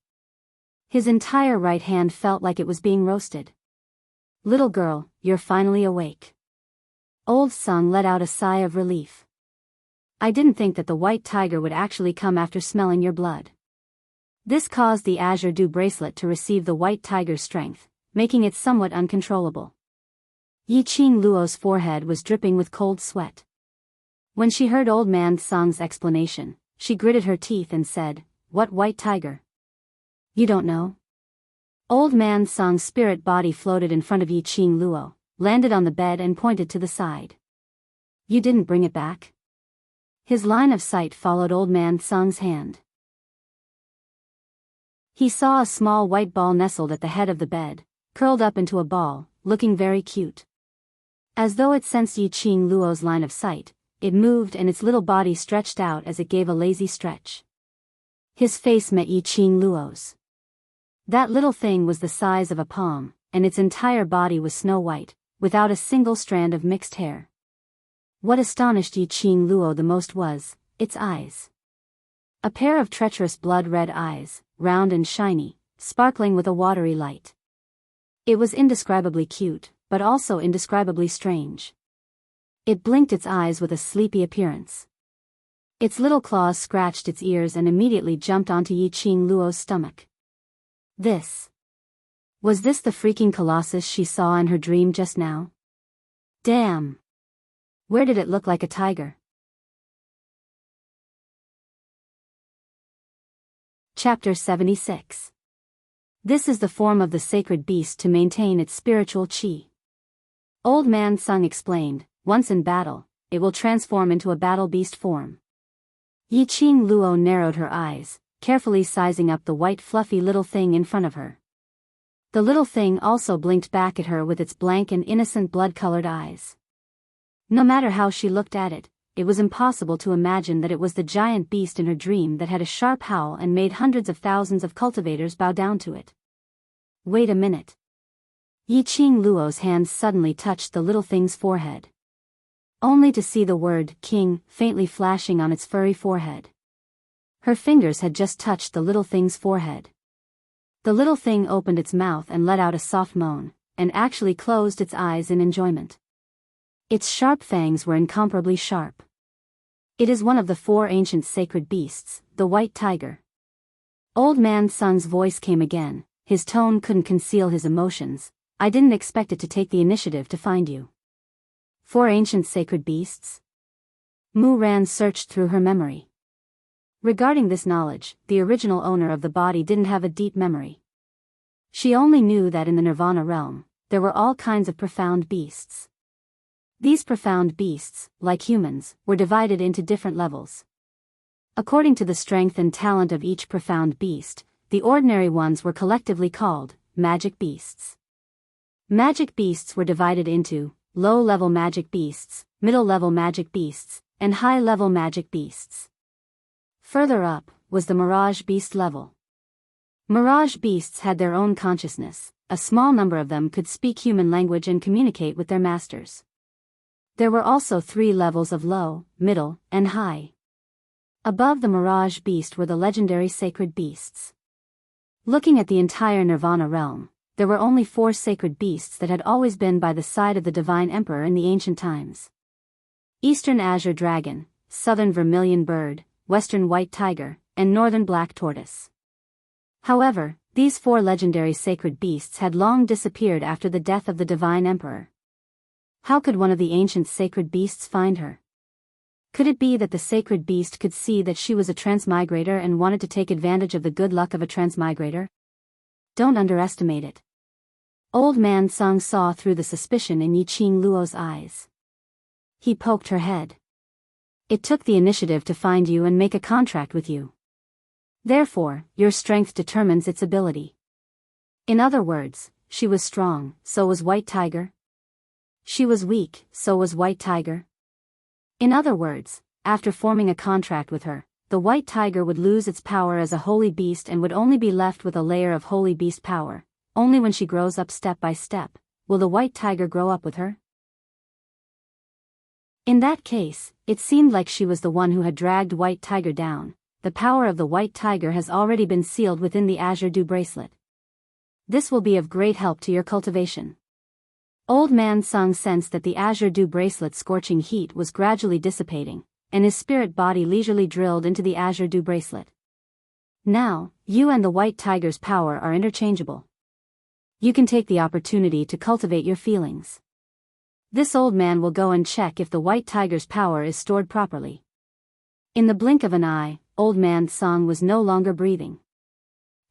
His entire right hand felt like it was being roasted. Little girl, you're finally awake. Old Sung let out a sigh of relief. I didn't think that the white tiger would actually come after smelling your blood. This caused the azure dew bracelet to receive the white tiger's strength, making it somewhat uncontrollable. Yiqing Luo's forehead was dripping with cold sweat. When she heard old man Sung's explanation, she gritted her teeth and said, "What white tiger? You don't know?" Old man Sung's spirit body floated in front of Yiqing Luo, landed on the bed and pointed to the side. You didn't bring it back? His line of sight followed old man Sung's hand. He saw a small white ball nestled at the head of the bed, curled up into a ball, looking very cute. As though it sensed Yiqing Luo's line of sight, it moved and its little body stretched out as it gave a lazy stretch. His face met Yiqing Luo's. That little thing was the size of a palm, and its entire body was snow white, without a single strand of mixed hair. What astonished Yiqing Luo the most was its eyes. A pair of treacherous blood-red eyes, round and shiny, sparkling with a watery light. It was indescribably cute, but also indescribably strange. It blinked its eyes with a sleepy appearance. Its little claws scratched its ears and immediately jumped onto Yiqing Luo's stomach. Was this the freaking colossus she saw in her dream just now? Damn! Where did it look like a tiger? Chapter 76. This is the form of the sacred beast to maintain its spiritual qi. Old man Sung explained, once in battle, it will transform into a battle beast form. Yiqing Luo narrowed her eyes, carefully sizing up the white fluffy little thing in front of her. The little thing also blinked back at her with its blank and innocent blood-colored eyes. No matter how she looked at it, it was impossible to imagine that it was the giant beast in her dream that had a sharp howl and made hundreds of thousands of cultivators bow down to it. Wait a minute. Yiqing Luo's hand suddenly touched the little thing's forehead. Only to see the word king faintly flashing on its furry forehead. Her fingers had just touched the little thing's forehead. The little thing opened its mouth and let out a soft moan, and actually closed its eyes in enjoyment. Its sharp fangs were incomparably sharp. It is one of the 4 ancient sacred beasts, the white tiger. Old Man Sung's voice came again, his tone couldn't conceal his emotions. I didn't expect it to take the initiative to find you. 4 ancient sacred beasts? Mu Ran searched through her memory. Regarding this knowledge, the original owner of the body didn't have a deep memory. She only knew that in the Nirvana realm, there were all kinds of profound beasts. These profound beasts, like humans, were divided into different levels. According to the strength and talent of each profound beast, the ordinary ones were collectively called magic beasts. Magic beasts were divided into low-level magic beasts, middle-level magic beasts, and high-level magic beasts. Further up was the mirage beast level. Mirage beasts had their own consciousness. A small number of them could speak human language and communicate with their masters. There were also 3 levels of low, middle, and high. Above the mirage beast were the legendary sacred beasts. Looking at the entire Nirvana realm, there were only 4 sacred beasts that had always been by the side of the Divine Emperor in the ancient times. Eastern Azure Dragon, Southern Vermilion Bird, Western White Tiger, and Northern Black Tortoise. However, these 4 legendary sacred beasts had long disappeared after the death of the Divine Emperor. How could one of the ancient sacred beasts find her? Could it be that the sacred beast could see that she was a transmigrator and wanted to take advantage of the good luck of a transmigrator? Don't underestimate it. Old Man Sung saw through the suspicion in Yiqing Luo's eyes. He poked her head. It took the initiative to find you and make a contract with you. Therefore, your strength determines its ability. In other words, she was strong, so was White Tiger. She was weak, so was White Tiger. In other words, after forming a contract with her, the White Tiger would lose its power as a holy beast and would only be left with a layer of holy beast power. Only when she grows up step by step, will the White Tiger grow up with her. In that case, it seemed like she was the one who had dragged White Tiger down. The power of the White Tiger has already been sealed within the Azure Dew bracelet. This will be of great help to your cultivation. Old Man Sung sensed that the Azure Dew bracelet's scorching heat was gradually dissipating, and his spirit body leisurely drilled into the Azure Dew bracelet. Now, you and the White Tiger's power are interchangeable. You can take the opportunity to cultivate your feelings. This old man will go and check if the White Tiger's power is stored properly. In the blink of an eye, Old Man Sung was no longer breathing.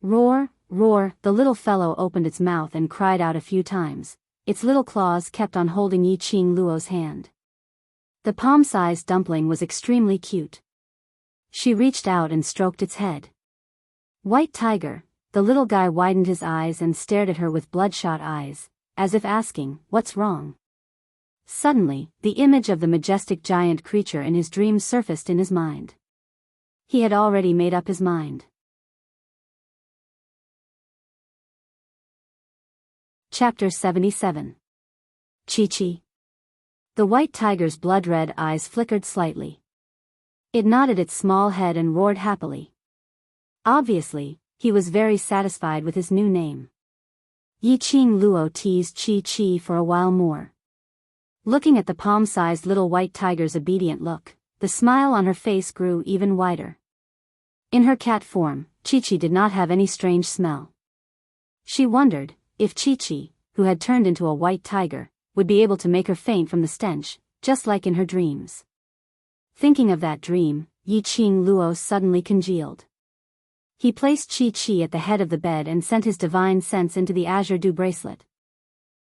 Roar, roar, the little fellow opened its mouth and cried out a few times. Its little claws kept on holding Yiqing Luo's hand. The palm-sized dumpling was extremely cute. She reached out and stroked its head. White Tiger, the little guy widened his eyes and stared at her with bloodshot eyes, as if asking, "What's wrong?" Suddenly, the image of the majestic giant creature in his dream surfaced in his mind. He had already made up his mind. Chapter 77. Chi-Chi. The White Tiger's blood-red eyes flickered slightly. It nodded its small head and roared happily. Obviously, he was very satisfied with his new name. Yiqing Luo teased Chi-Chi for a while more. Looking at the palm-sized little White Tiger's obedient look, the smile on her face grew even wider. In her cat form, Chi-Chi did not have any strange smell. She wondered if Chi-Chi, who had turned into a white tiger, would be able to make her faint from the stench, just like in her dreams. Thinking of that dream, Yiqing Luo suddenly congealed. He placed Chi-Chi at the head of the bed and sent his divine sense into the Azure Dew bracelet.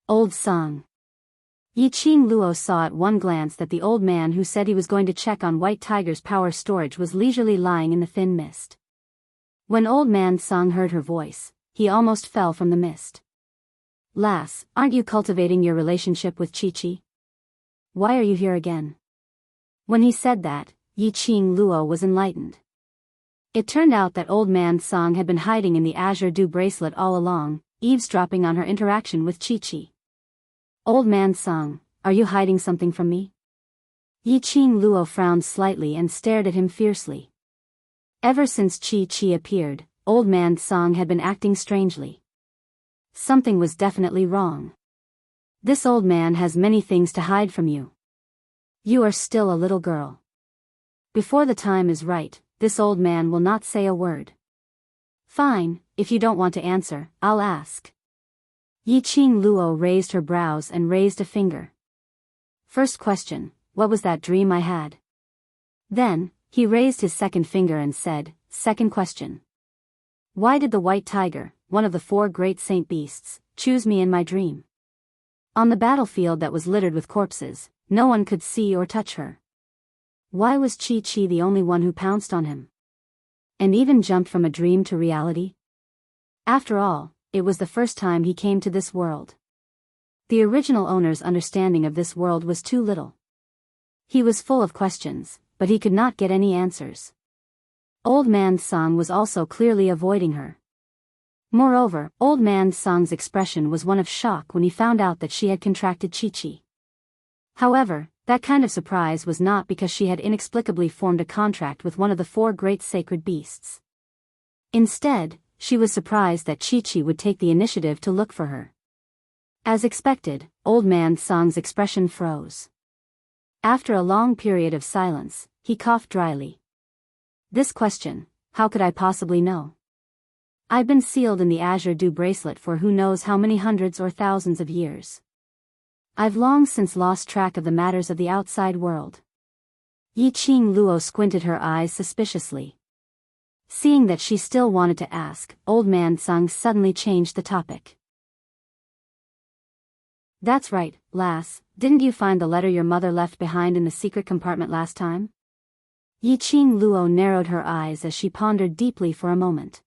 Old Song. Yiqing Luo saw at one glance that the old man who said he was going to check on White Tiger's power storage was leisurely lying in the thin mist. When Old Man Song heard her voice, he almost fell from the mist. "Lass, aren't you cultivating your relationship with Chi-Chi? Why are you here again?" When he said that, Yiqing Luo was enlightened. It turned out that Old Man Song had been hiding in the Azure Dew bracelet all along, eavesdropping on her interaction with Chi-Chi. "Old Man Song, are you hiding something from me?" Yiqing Luo frowned slightly and stared at him fiercely. Ever since Chi-Chi appeared, Old Man Song had been acting strangely. Something was definitely wrong. This old man has many things to hide from you. You are still a little girl. Before the time is right, this old man will not say a word. Fine, if you don't want to answer, I'll ask. Yiqing Luo raised her brows and raised a finger. First question, what was that dream I had? Then, he raised his second finger and said, second question. Why did the white tiger, one of the 4 great saint beasts, choose me in my dream? On the battlefield that was littered with corpses, no one could see or touch her. Why was Chi-Chi the only one who pounced on him? And even jumped from a dream to reality? After all, it was the first time he came to this world. The original owner's understanding of this world was too little. He was full of questions, but he could not get any answers. Old Man Song was also clearly avoiding her. Moreover, Old Man Song's expression was one of shock when he found out that she had contracted Chi-Chi. However, that kind of surprise was not because she had inexplicably formed a contract with one of the 4 great sacred beasts. Instead, she was surprised that Chi-Chi would take the initiative to look for her. As expected, Old Man Song's expression froze. After a long period of silence, he coughed dryly. This question, how could I possibly know? I've been sealed in the Azure Dew bracelet for who knows how many hundreds or thousands of years. I've long since lost track of the matters of the outside world. Yiqing Luo squinted her eyes suspiciously. Seeing that she still wanted to ask, Old Man Song suddenly changed the topic. That's right, lass, didn't you find the letter your mother left behind in the secret compartment last time? Yiqing Luo narrowed her eyes as she pondered deeply for a moment.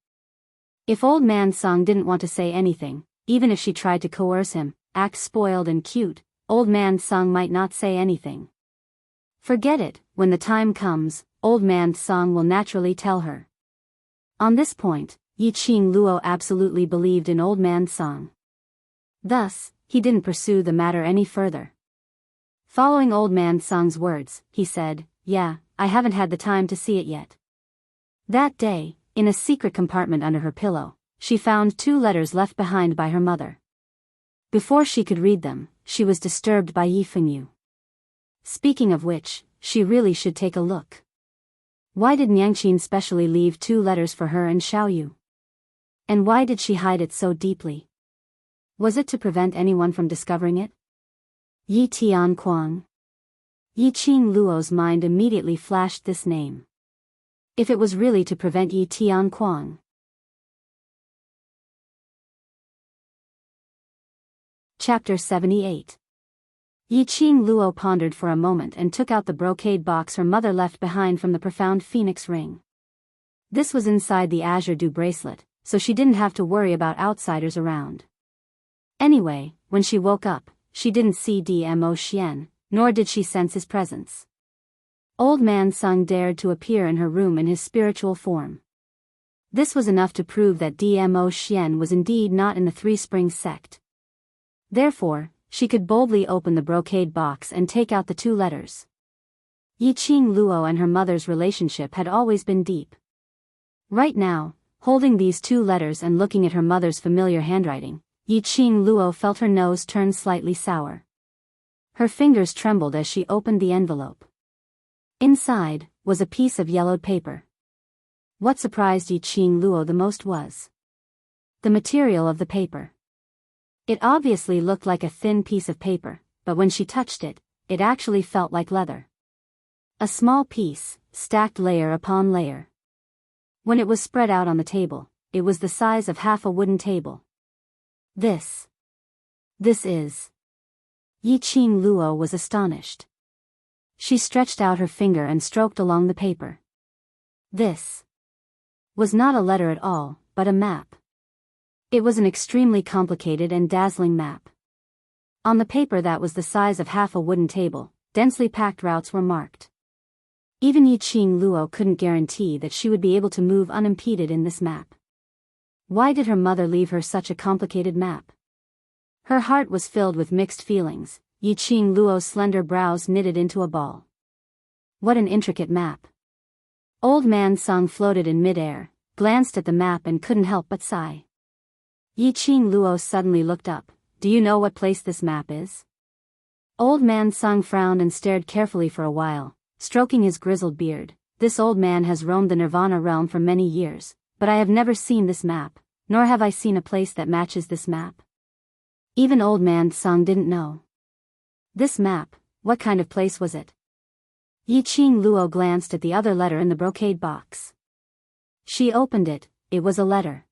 If Old Man Song didn't want to say anything, even if she tried to coerce him, act spoiled and cute, Old Man Song might not say anything. Forget it, when the time comes, Old Man Song will naturally tell her. On this point, Yiqing Luo absolutely believed in Old Man Song. Thus, he didn't pursue the matter any further. Following Old Man Song's words, he said, yeah, I haven't had the time to see it yet. That day, in a secret compartment under her pillow, she found 2 letters left behind by her mother. Before she could read them, she was disturbed by Yi Fengyu. Speaking of which, she really should take a look. Why did Nyangqin specially leave 2 letters for her and Xiaoyu? And why did she hide it so deeply? Was it to prevent anyone from discovering it? Yi Tianquang. Yiqing Luo's mind immediately flashed this name. If it was really to prevent Yi Tianquang. Chapter 78. Yiqing Luo pondered for a moment and took out the brocade box her mother left behind from the profound phoenix ring. This was inside the Azure Dew bracelet, so she didn't have to worry about outsiders around. Anyway, when she woke up, she didn't see Dmo Xian, nor did she sense his presence. Old Man Sung dared to appear in her room in his spiritual form. This was enough to prove that Dmo Xian was indeed not in the Three Springs sect. Therefore, she could boldly open the brocade box and take out the 2 letters. Yiqing Luo and her mother's relationship had always been deep. Right now, holding these 2 letters and looking at her mother's familiar handwriting, Yiqing Luo felt her nose turn slightly sour. Her fingers trembled as she opened the envelope. Inside was a piece of yellowed paper. What surprised Yiqing Luo the most was the material of the paper. It obviously looked like a thin piece of paper, but when she touched it, it actually felt like leather. A small piece, stacked layer upon layer. When it was spread out on the table, it was the size of half a wooden table. This is... Yiqing Luo was astonished. She stretched out her finger and stroked along the paper. This was not a letter at all, but a map. It was an extremely complicated and dazzling map. On the paper that was the size of half a wooden table, densely packed routes were marked. Even Yiqing Luo couldn't guarantee that she would be able to move unimpeded in this map. Why did her mother leave her such a complicated map? Her heart was filled with mixed feelings. Yiqing Luo's slender brows knitted into a ball. What an intricate map. Old Man Sung floated in mid-air, glanced at the map and couldn't help but sigh. Yiqing Luo suddenly looked up, do you know what place this map is? Old man Sung frowned and stared carefully for a while, stroking his grizzled beard. This old man has roamed the Nirvana realm for many years, but I have never seen this map, nor have I seen a place that matches this map. Even old man Sung didn't know. This map, what kind of place was it? Yiqing Luo glanced at the other letter in the brocade box. She opened it. It was a letter.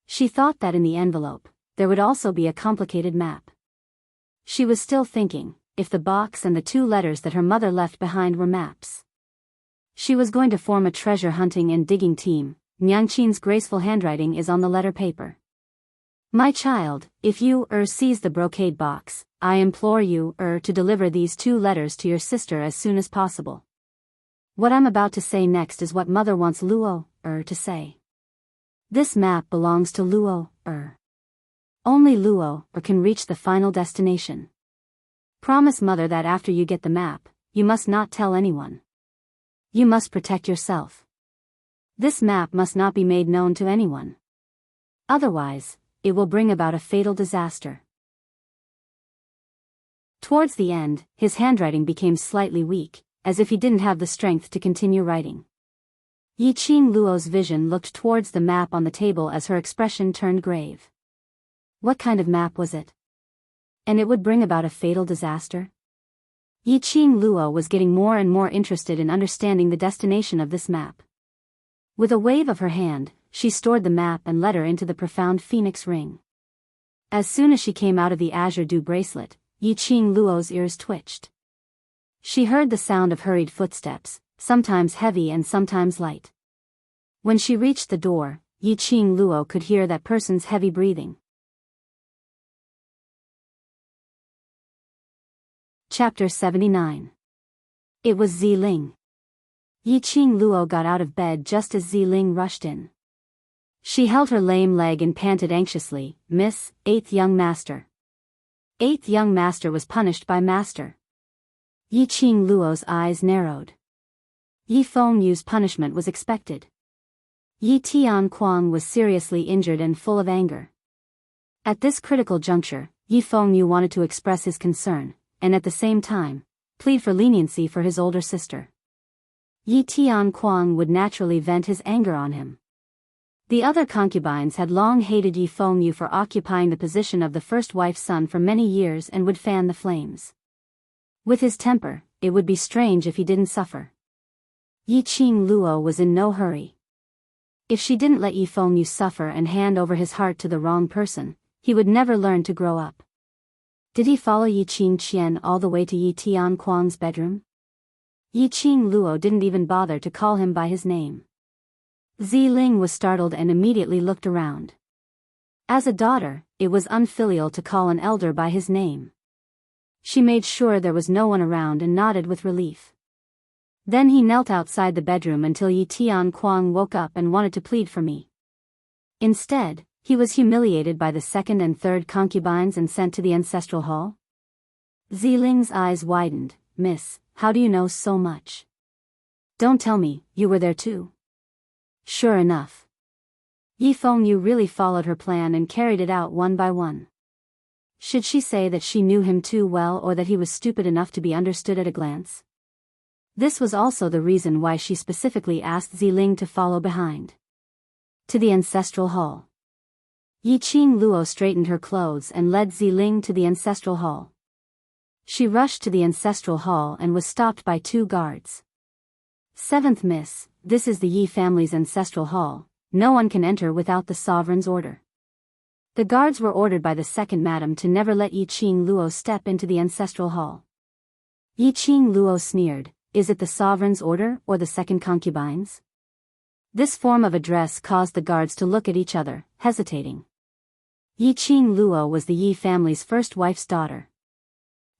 She thought that in the envelope, there would also be a complicated map. She was still thinking, if the box and the 2 letters that her mother left behind were maps. She was going to form a treasure hunting and digging team. Nyangqin's graceful handwriting is on the letter paper. My child, if you seize the brocade box, I implore you to deliver these 2 letters to your sister as soon as possible. What I'm about to say next is what mother wants Luo to say. This map belongs to Luo Only Luo can reach the final destination. Promise mother that after you get the map, you must not tell anyone. You must protect yourself. This map must not be made known to anyone. Otherwise, it will bring about a fatal disaster. Towards the end, his handwriting became slightly weak, as if he didn't have the strength to continue writing. Yiqing Luo's vision looked towards the map on the table as her expression turned grave. What kind of map was it? And it would bring about a fatal disaster? Yiqing Luo was getting more and more interested in understanding the destination of this map. With a wave of her hand, she stored the map and letter into the profound phoenix ring. As soon as she came out of the azure dew bracelet, Yiqing Luo's ears twitched. She heard the sound of hurried footsteps, sometimes heavy and sometimes light. When she reached the door, Yiqing Luo could hear that person's heavy breathing. Chapter 79. It was Ziling. Yiqing Luo got out of bed just as Ziling rushed in. She held her lame leg and panted anxiously, "Miss, 8th young master." 8th young master was punished by master. Yiqing Luo's eyes narrowed. Yi Fengyu's punishment was expected. Yi Tianquang was seriously injured and full of anger. At this critical juncture, Yi Fengyu wanted to express his concern, and at the same time, plead for leniency for his older sister. Yi Tianquang would naturally vent his anger on him. The other concubines had long hated Yi Fengyu for occupying the position of the first wife's son for many years and would fan the flames. With his temper, it would be strange if he didn't suffer. Yiqing Luo was in no hurry. If she didn't let Yi Fengyu suffer and hand over his heart to the wrong person, he would never learn to grow up. Did he follow Yiqing Qian all the way to Yi Tianquang's bedroom? Yiqing Luo didn't even bother to call him by his name. Ziling was startled and immediately looked around. As a daughter, it was unfilial to call an elder by his name. She made sure there was no one around and nodded with relief. Then he knelt outside the bedroom until Yi Tianquang woke up and wanted to plead for me. Instead, he was humiliated by the 2nd and 3rd concubines and sent to the ancestral hall. Ziling's eyes widened. "Miss, how do you know so much? Don't tell me, you were there too." Sure enough. Yi Fengyu really followed her plan and carried it out one by one. Should she say that she knew him too well or that he was stupid enough to be understood at a glance? This was also the reason why she specifically asked Ziling to follow behind. To the ancestral hall. Yiqing Luo straightened her clothes and led Ziling to the ancestral hall. She rushed to the ancestral hall and was stopped by 2 guards. "7th Miss, this is the Yi family's ancestral hall. No one can enter without the sovereign's order." The guards were ordered by the 2nd madam to never let Yiqing Luo step into the ancestral hall. Yiqing Luo sneered, "Is it the sovereign's order or the 2nd concubines?" This form of address caused the guards to look at each other, hesitating. Yiqing Luo was the Yi family's first wife's daughter.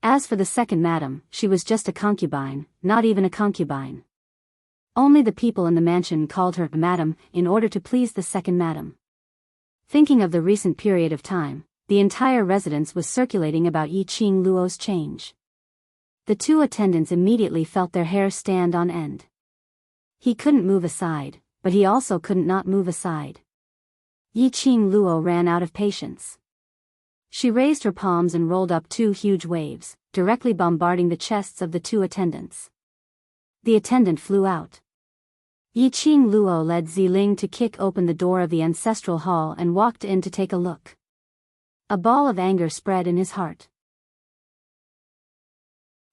As for the 2nd madam, she was just a concubine, not even a concubine. Only the people in the mansion called her madam in order to please the 2nd madam. Thinking of the recent period of time, the entire residence was circulating about Yiqing Luo's change. The 2 attendants immediately felt their hair stand on end. He couldn't move aside, but he also couldn't not move aside. Yiqing Luo ran out of patience. She raised her palms and rolled up two huge waves, directly bombarding the chests of the two attendants. The attendant flew out. Yiqing Luo led Ziling to kick open the door of the ancestral hall and walked in to take a look. A ball of anger spread in his heart.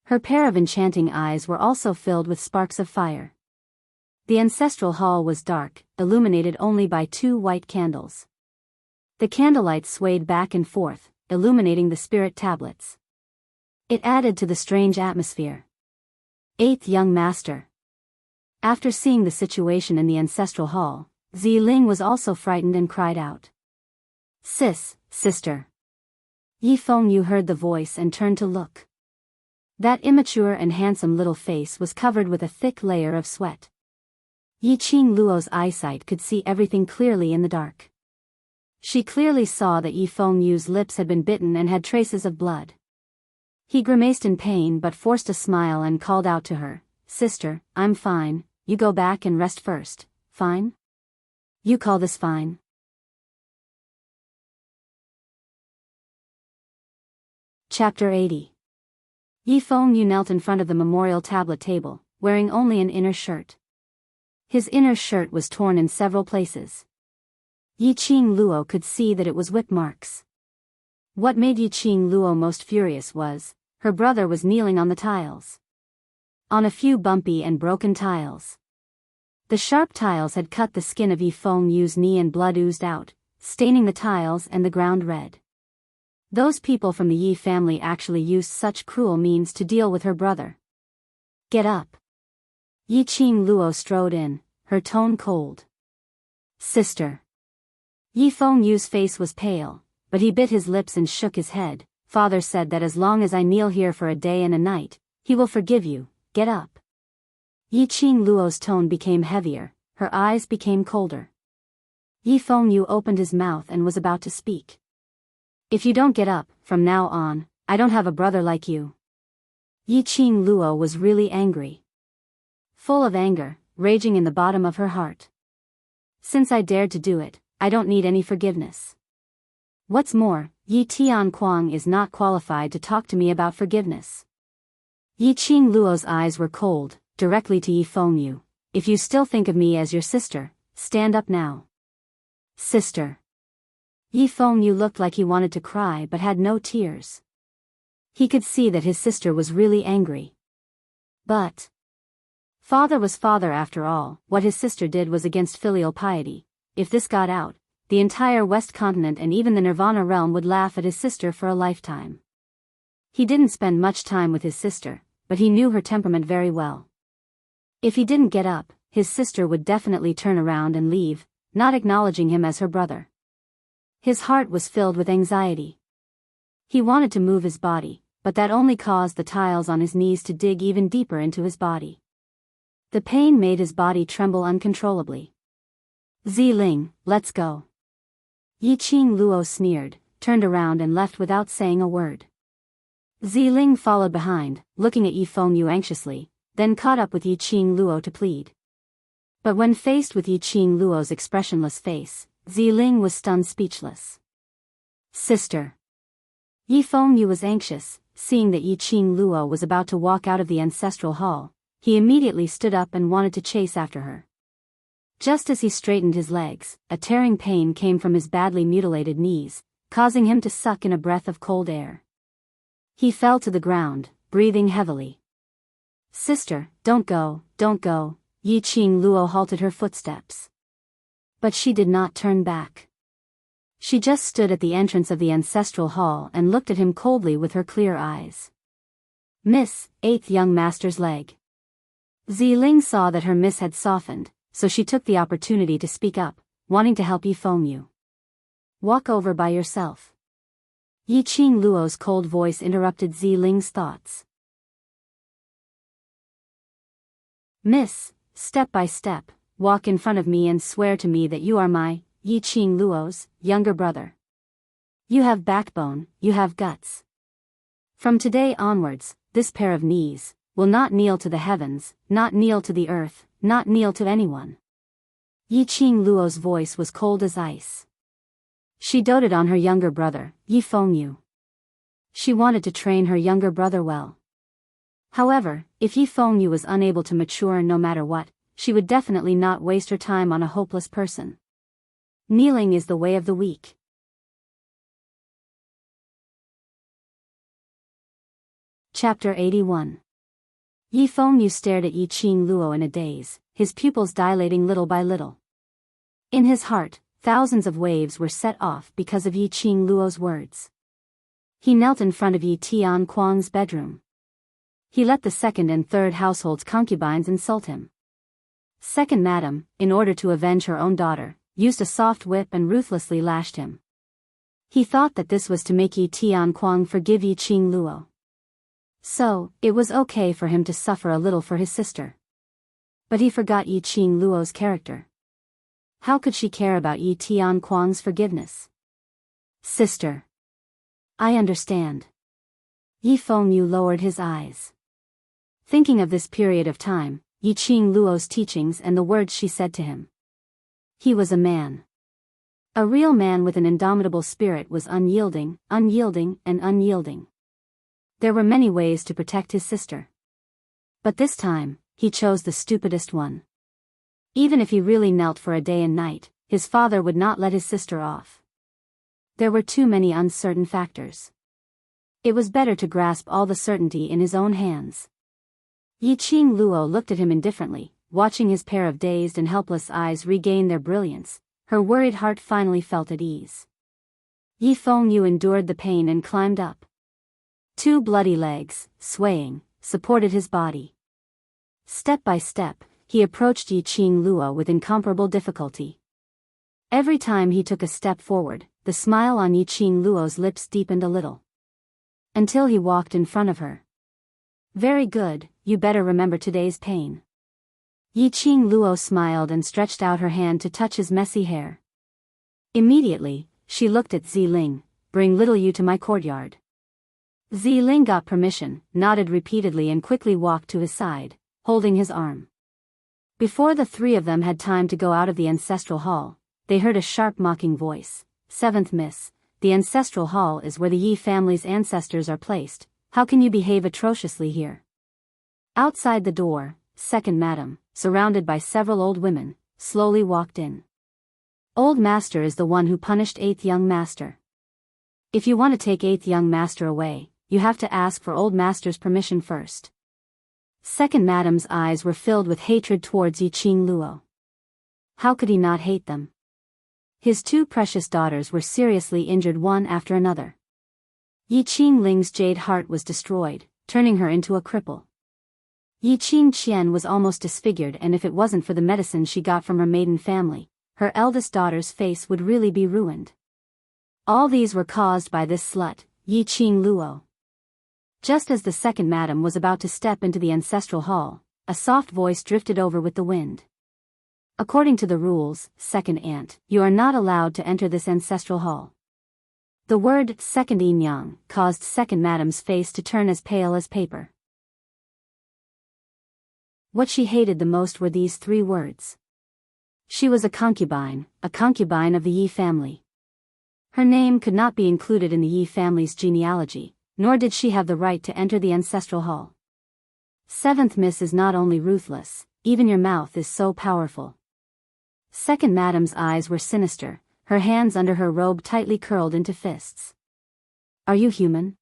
Her pair of enchanting eyes were also filled with sparks of fire. The ancestral hall was dark, illuminated only by two white candles. The candlelight swayed back and forth, illuminating the spirit tablets. It added to the strange atmosphere. Eighth young master. After seeing the situation in the ancestral hall, Ziling was also frightened and cried out. Sister. Yi Fengyu heard the voice and turned to look. That immature and handsome little face was covered with a thick layer of sweat. Yiqing Luo's eyesight could see everything clearly in the dark. She clearly saw that Yi Fengyu's lips had been bitten and had traces of blood. He grimaced in pain but forced a smile and called out to her, "Sister, I'm fine, you go back and rest first." "Fine? You call this fine?" Chapter 80. Yi Fengyu knelt in front of the memorial tablet table, wearing only an inner shirt. His inner shirt was torn in several places. Yiqing Luo could see that it was whip marks. What made Yiqing Luo most furious was, her brother was kneeling on the tiles. On a few bumpy and broken tiles. The sharp tiles had cut the skin of Yi Fengyu's knee and blood oozed out, staining the tiles and the ground red. Those people from the Yi family actually used such cruel means to deal with her brother. "Get up." Yiqing Luo strode in, her tone cold. "Sister." Yi Fengyu's face was pale, but he bit his lips and shook his head. "Father said that as long as I kneel here for a day and a night, he will forgive you. Get up." Yiqing Luo's tone became heavier, her eyes became colder. Yi Fengyu opened his mouth and was about to speak. "If you don't get up, from now on, I don't have a brother like you." Yiqing Luo was really angry. Full of anger, raging in the bottom of her heart. "Since I dared to do it, I don't need any forgiveness. What's more, Yi Tianquang is not qualified to talk to me about forgiveness." Yiqing Luo's eyes were cold, directly to Yi Fengyu. "If you still think of me as your sister, stand up now." "Sister." Yi Fengyu looked like he wanted to cry but had no tears. He could see that his sister was really angry. But father was father after all. What his sister did was against filial piety. If this got out, the entire West Continent and even the Nirvana realm would laugh at his sister for a lifetime. He didn't spend much time with his sister, but he knew her temperament very well. If he didn't get up, his sister would definitely turn around and leave, not acknowledging him as her brother. His heart was filled with anxiety. He wanted to move his body, but that only caused the tiles on his knees to dig even deeper into his body. The pain made his body tremble uncontrollably. "Ziling, let's go." Yiqing Luo sneered, turned around and left without saying a word. Ziling followed behind, looking at Yi Fengyu anxiously, then caught up with Yiqing Luo to plead. But when faced with Yiqing Luo's expressionless face, Ziling was stunned speechless. "Sister." Yi Fengyu was anxious, seeing that Yiqing Luo was about to walk out of the ancestral hall. He immediately stood up and wanted to chase after her. Just as he straightened his legs, a tearing pain came from his badly mutilated knees, causing him to suck in a breath of cold air. He fell to the ground, breathing heavily. "Sister, don't go, don't go." Yiqing Luo halted her footsteps. But she did not turn back. She just stood at the entrance of the ancestral hall and looked at him coldly with her clear eyes. "Miss, eighth young master's leg." Ziling saw that her miss had softened, so she took the opportunity to speak up, wanting to help Yi Fengyu. "Walk over by yourself." Yiqing Luo's cold voice interrupted Ziling's thoughts. "Miss, step by step, walk in front of me and swear to me that you are my, Yiqing Luo's, younger brother. You have backbone, you have guts. From today onwards, this pair of knees will not kneel to the heavens, not kneel to the earth, not kneel to anyone." Yiqing Luo's voice was cold as ice. She doted on her younger brother, Yi Fengyu. She wanted to train her younger brother well. However, if Yi Fengyu was unable to mature no matter what, she would definitely not waste her time on a hopeless person. Kneeling is the way of the weak. Chapter 81. Yi Fengyu stared at Yi Qingluo in a daze, his pupils dilating little by little. In his heart, thousands of waves were set off because of Yi Qingluo's words. He knelt in front of Yi Tianquang's bedroom. He let the second and third household's concubines insult him. Second madam, in order to avenge her own daughter, used a soft whip and ruthlessly lashed him. He thought that this was to make Yi Tianquang forgive Yi Qingluo. So, it was okay for him to suffer a little for his sister. But he forgot Yi Qingluo's character. How could she care about Yi Tianquang's forgiveness? Sister. I understand. Yi Fengyu lowered his eyes. Thinking of this period of time, Yi Qingluo's teachings and the words she said to him. He was a man. A real man with an indomitable spirit was unyielding, and unyielding. There were many ways to protect his sister. But this time, he chose the stupidest one. Even if he really knelt for a day and night, his father would not let his sister off. There were too many uncertain factors. It was better to grasp all the certainty in his own hands. Yi Qingluo looked at him indifferently, watching his pair of dazed and helpless eyes regain their brilliance. Her worried heart finally felt at ease. Yi Fengyu endured the pain and climbed up. Two bloody legs, swaying, supported his body. Step by step, he approached Yi Qingluo with incomparable difficulty. Every time he took a step forward, the smile on Yi Qingluo's lips deepened a little. Until he walked in front of her. Very good, you better remember today's pain. Yi Qingluo smiled and stretched out her hand to touch his messy hair. Immediately, she looked at Ziling. Bring little you to my courtyard. Ziling got permission, nodded repeatedly and quickly walked to his side, holding his arm. Before the three of them had time to go out of the ancestral hall, they heard a sharp mocking voice. Seventh Miss, the ancestral hall is where the Yi family's ancestors are placed. How can you behave atrociously here? Outside the door, second madam, surrounded by several old women, slowly walked in. Old master is the one who punished eighth young master. If you want to take eighth young master away, you have to ask for old master's permission first. Second madam's eyes were filled with hatred towards Yi Qingluo. How could he not hate them? His two precious daughters were seriously injured one after another. Yi Qingling's jade heart was destroyed, turning her into a cripple. Yi Qingqian was almost disfigured, and if it wasn't for the medicine she got from her maiden family, her eldest daughter's face would really be ruined. All these were caused by this slut, Yi Qingluo. Just as the second madam was about to step into the ancestral hall, a soft voice drifted over with the wind. According to the rules, second aunt, you are not allowed to enter this ancestral hall. The word second Inyang caused second madam's face to turn as pale as paper. What she hated the most were these three words. She was a concubine of the Yi family. Her name could not be included in the Yi family's genealogy, nor did she have the right to enter the ancestral hall. Seventh Miss is not only ruthless, even your mouth is so powerful. Second madam's eyes were sinister, her hands under her robe tightly curled into fists. Are you human?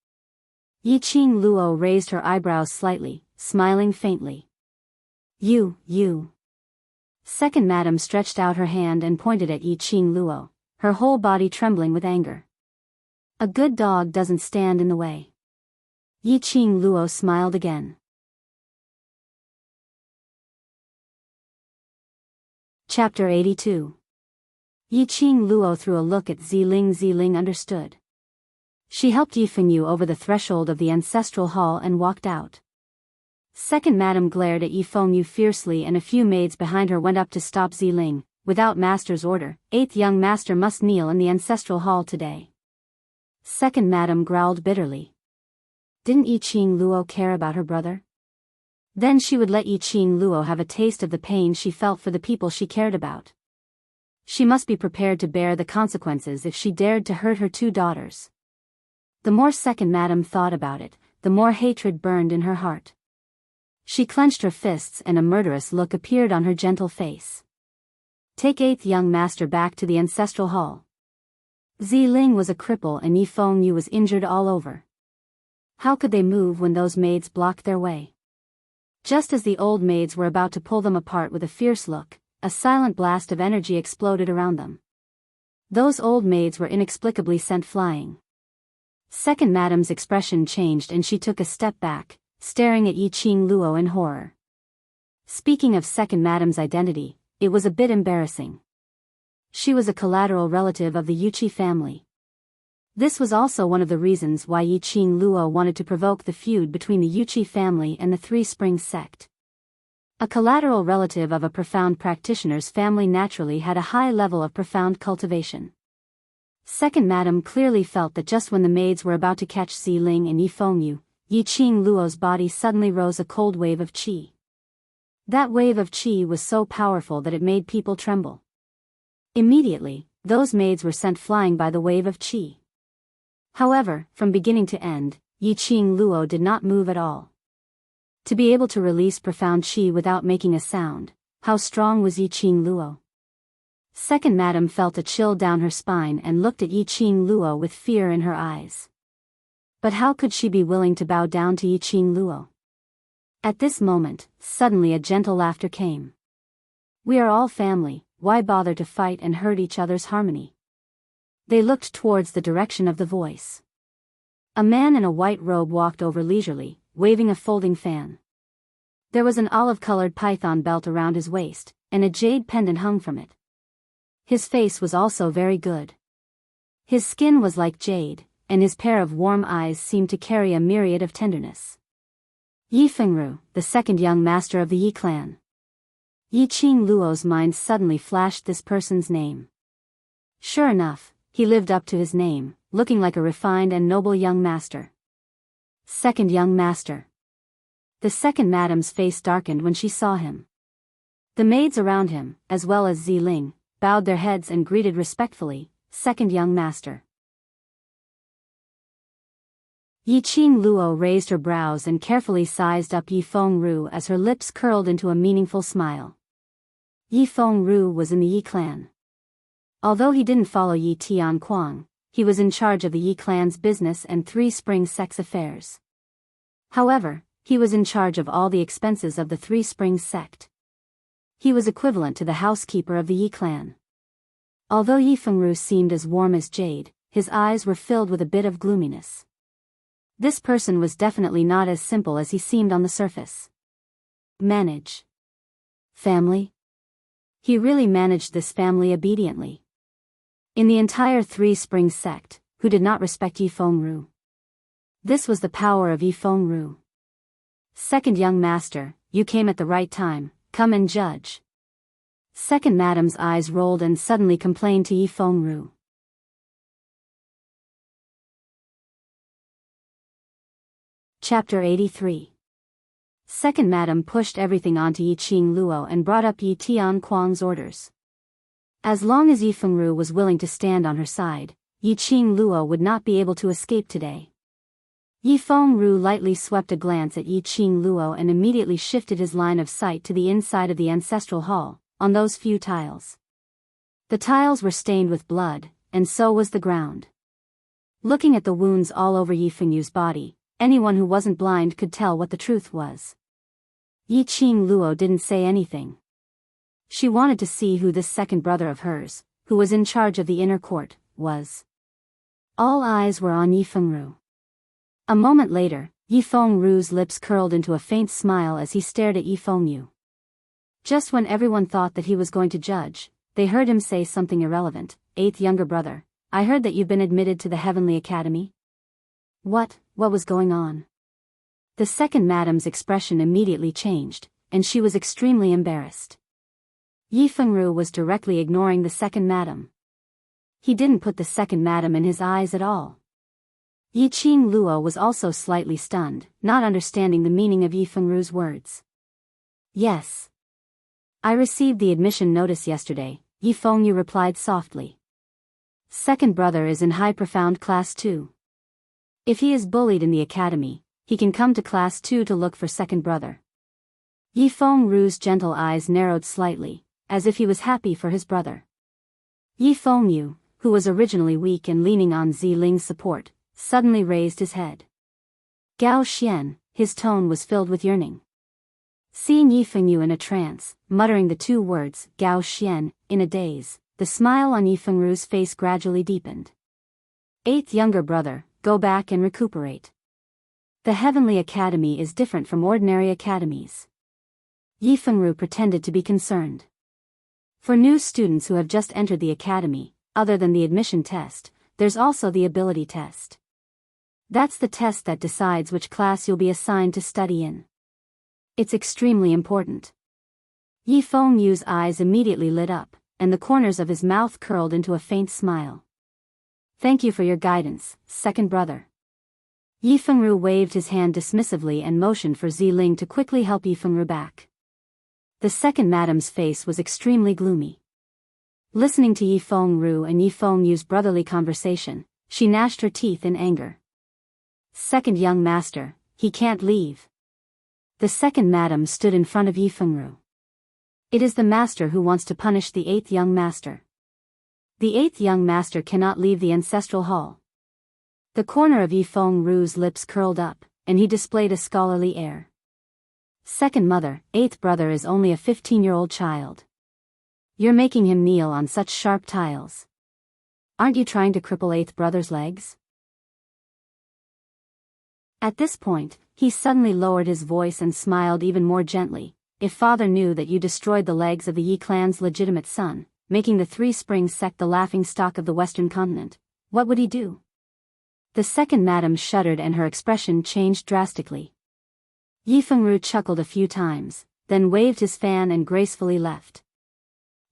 Yi Qingluo raised her eyebrows slightly, smiling faintly. You. Second madam stretched out her hand and pointed at Yi Qingluo, her whole body trembling with anger. A good dog doesn't stand in the way. Yi Qingluo smiled again. Chapter 82. Yi Qingluo threw a look at Ziling. Ziling understood. She helped Yi Fengyu over the threshold of the ancestral hall and walked out. Second madam glared at Yi Fengyu fiercely, and a few maids behind her went up to stop Ziling. Without master's order, eighth young master must kneel in the ancestral hall today. Second madam growled bitterly. Didn't Yi Qingluo care about her brother? Then she would let Yi Qingluo have a taste of the pain she felt for the people she cared about. She must be prepared to bear the consequences if she dared to hurt her two daughters. The more second madam thought about it, the more hatred burned in her heart. She clenched her fists and a murderous look appeared on her gentle face. Take eighth young master back to the ancestral hall. Ziling was a cripple and Yi Fengyu was injured all over. How could they move when those maids blocked their way? Just as the old maids were about to pull them apart with a fierce look, a silent blast of energy exploded around them. Those old maids were inexplicably sent flying. Second madam's expression changed and she took a step back, staring at Yi Qingluo in horror. Speaking of second madam's identity, it was a bit embarrassing. She was a collateral relative of the Yuqi family. This was also one of the reasons why Yi Qingluo wanted to provoke the feud between the Yuqi family and the Three Springs sect. A collateral relative of a profound practitioner's family naturally had a high level of profound cultivation. Second madam clearly felt that just when the maids were about to catch Ziling and Yi Fengyu, Yi Qingluo's body suddenly rose a cold wave of qi. That wave of qi was so powerful that it made people tremble. Immediately, those maids were sent flying by the wave of qi. However, from beginning to end, Yi Qingluo did not move at all. To be able to release profound qi without making a sound, how strong was Yi Qingluo? Second madam felt a chill down her spine and looked at Yi Qingluo with fear in her eyes. But how could she be willing to bow down to Yi Qingluo? At this moment, suddenly a gentle laughter came. We are all family, why bother to fight and hurt each other's harmony? They looked towards the direction of the voice. A man in a white robe walked over leisurely, waving a folding fan. There was an olive-colored python belt around his waist, and a jade pendant hung from it. His face was also very good. His skin was like jade, and his pair of warm eyes seemed to carry a myriad of tenderness. Yi Fengru, the second young master of the Yi clan. Yi Qingluo's mind suddenly flashed this person's name. Sure enough, he lived up to his name, looking like a refined and noble young master. Second young master. The second madam's face darkened when she saw him. The maids around him, as well as Ziling, bowed their heads and greeted respectfully, second young master. Yi Qingluo raised her brows and carefully sized up Yi Fengru as her lips curled into a meaningful smile. Yi Fengru was in the Yi clan. Although he didn't follow Yi Tianquang, he was in charge of the Yi clan's business and Three Springs sect's affairs. However, he was in charge of all the expenses of the Three Springs sect. He was equivalent to the housekeeper of the Yi clan. Although Yi Fengru seemed as warm as jade, his eyes were filled with a bit of gloominess. This person was definitely not as simple as he seemed on the surface. Manage. Family? He really managed this family obediently. In the entire Three Springs sect, who did not respect Yi Fengru? This was the power of Yi Fengru. Second young master, you came at the right time, come and judge. Second madam's eyes rolled and suddenly complained to Yi Fengru. Chapter 83. Second madam pushed everything onto Yi Qingluo and brought up Yi Tianquang's orders. As long as Yi Fengru was willing to stand on her side, Yi Qingluo would not be able to escape today. Yi Fengru lightly swept a glance at Yi Qingluo and immediately shifted his line of sight to the inside of the ancestral hall, on those few tiles. The tiles were stained with blood, and so was the ground. Looking at the wounds all over Yi Fengru's body, anyone who wasn't blind could tell what the truth was. Yi Qingluo didn't say anything. She wanted to see who this second brother of hers, who was in charge of the inner court, was. All eyes were on Yi Fengru. A moment later, Yi Fengru's lips curled into a faint smile as he stared at Yi Fengyu. Just when everyone thought that he was going to judge, they heard him say something irrelevant. Eighth younger brother, I heard that you've been admitted to the Heavenly Academy? What was going on? The second madam's expression immediately changed, and she was extremely embarrassed. Yi Fengru was directly ignoring the second madam. He didn't put the second madam in his eyes at all. Yi Qingluo was also slightly stunned, not understanding the meaning of Yi Fengru's words. Yes. I received the admission notice yesterday, Yi Fengyu replied softly. Second brother is in high profound class 2. If he is bullied in the academy, he can come to class 2 to look for second brother. Yi Fengru's gentle eyes narrowed slightly, as if he was happy for his brother. Yi Fengyu, who was originally weak and leaning on Ziling's support, suddenly raised his head. Gao Xian, his tone was filled with yearning. Seeing Yi Fengyu in a trance, muttering the two words, Gao Xian, in a daze, the smile on Yi Fengru's face gradually deepened. Eighth younger brother, go back and recuperate. The Heavenly Academy is different from ordinary academies. Yi Fengru pretended to be concerned. For new students who have just entered the academy, other than the admission test, there's also the ability test. That's the test that decides which class you'll be assigned to study in. It's extremely important. Yi Fengyu's eyes immediately lit up, and the corners of his mouth curled into a faint smile. Thank you for your guidance, second brother. Yi Fengru waved his hand dismissively and motioned for Ziling to quickly help Yi Fengru back. The second madam's face was extremely gloomy. Listening to Yi Fengru and Yi Fengyu's brotherly conversation, she gnashed her teeth in anger. Second young master, he can't leave. The second madam stood in front of Yi Fengru. It is the master who wants to punish the eighth young master. The eighth young master cannot leave the ancestral hall. The corner of Yi Fengru's lips curled up, and he displayed a scholarly air. Second mother, eighth brother is only a 15-year-old child. You're making him kneel on such sharp tiles. Aren't you trying to cripple eighth brother's legs? At this point, he suddenly lowered his voice and smiled even more gently. If father knew that you destroyed the legs of the Yi clan's legitimate son, making the Three Springs sect the laughing stock of the Western continent, what would he do? The second madam shuddered and her expression changed drastically. Yi Fengru chuckled a few times, then waved his fan and gracefully left.